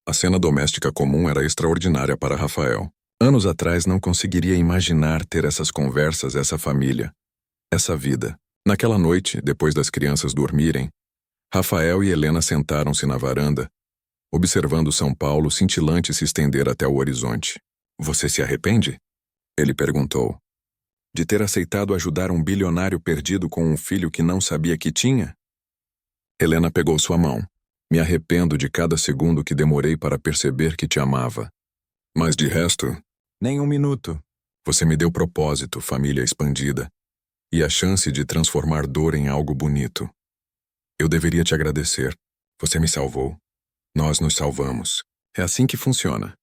A cena doméstica comum era extraordinária para Rafael. Anos atrás não conseguiria imaginar ter essas conversas, essa família. Essa vida. Naquela noite, depois das crianças dormirem, Rafael e Helena sentaram-se na varanda, observando São Paulo cintilante se estender até o horizonte. Você se arrepende? Ele perguntou. De ter aceitado ajudar um bilionário perdido com um filho que não sabia que tinha? Helena pegou sua mão. Me arrependo de cada segundo que demorei para perceber que te amava. Mas de resto, nem um minuto. Você me deu propósito, família expandida. e a chance de transformar dor em algo bonito. Eu deveria te agradecer. Você me salvou. Nós nos salvamos. É assim que funciona.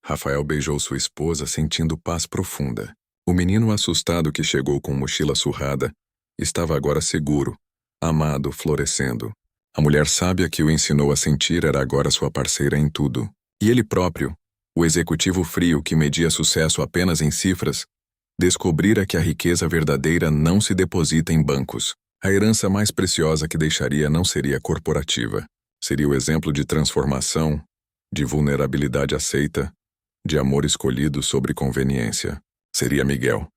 Rafael beijou sua esposa, sentindo paz profunda. O menino assustado que chegou com mochila surrada estava agora seguro, amado, florescendo. A mulher sábia que o ensinou a sentir era agora sua parceira em tudo. E ele próprio, o executivo frio que media sucesso apenas em cifras, descobrira que a riqueza verdadeira não se deposita em bancos. A herança mais preciosa que deixaria não seria corporativa. Seria o exemplo de transformação, de vulnerabilidade aceita, de amor escolhido sobre conveniência. Seria Miguel,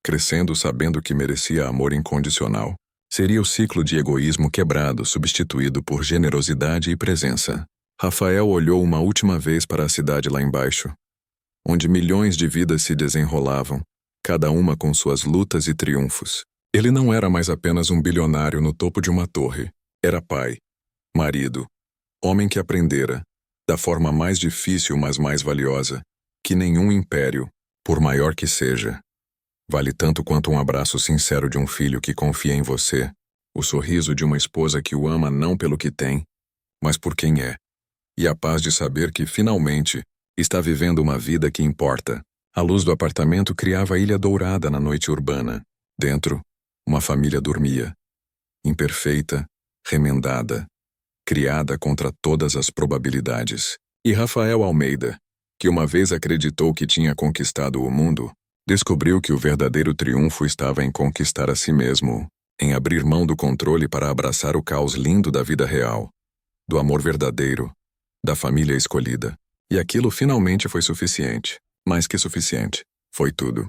crescendo sabendo que merecia amor incondicional. Seria o ciclo de egoísmo quebrado, substituído por generosidade e presença. Rafael olhou uma última vez para a cidade lá embaixo, onde milhões de vidas se desenrolavam, cada uma com suas lutas e triunfos. Ele não era mais apenas um bilionário no topo de uma torre. Era pai, marido, homem que aprendera, da forma mais difícil mas mais valiosa, que nenhum império, por maior que seja, vale tanto quanto um abraço sincero de um filho que confia em você, o sorriso de uma esposa que o ama não pelo que tem, mas por quem é, e a paz de saber que, finalmente, está vivendo uma vida que importa. A luz do apartamento criava a ilha dourada na noite urbana. Dentro, uma família dormia, imperfeita, remendada, criada contra todas as probabilidades. E Rafael Almeida, que uma vez acreditou que tinha conquistado o mundo, descobriu que o verdadeiro triunfo estava em conquistar a si mesmo, em abrir mão do controle para abraçar o caos lindo da vida real, do amor verdadeiro, da família escolhida. E aquilo finalmente foi suficiente. Mais que suficiente. Foi tudo.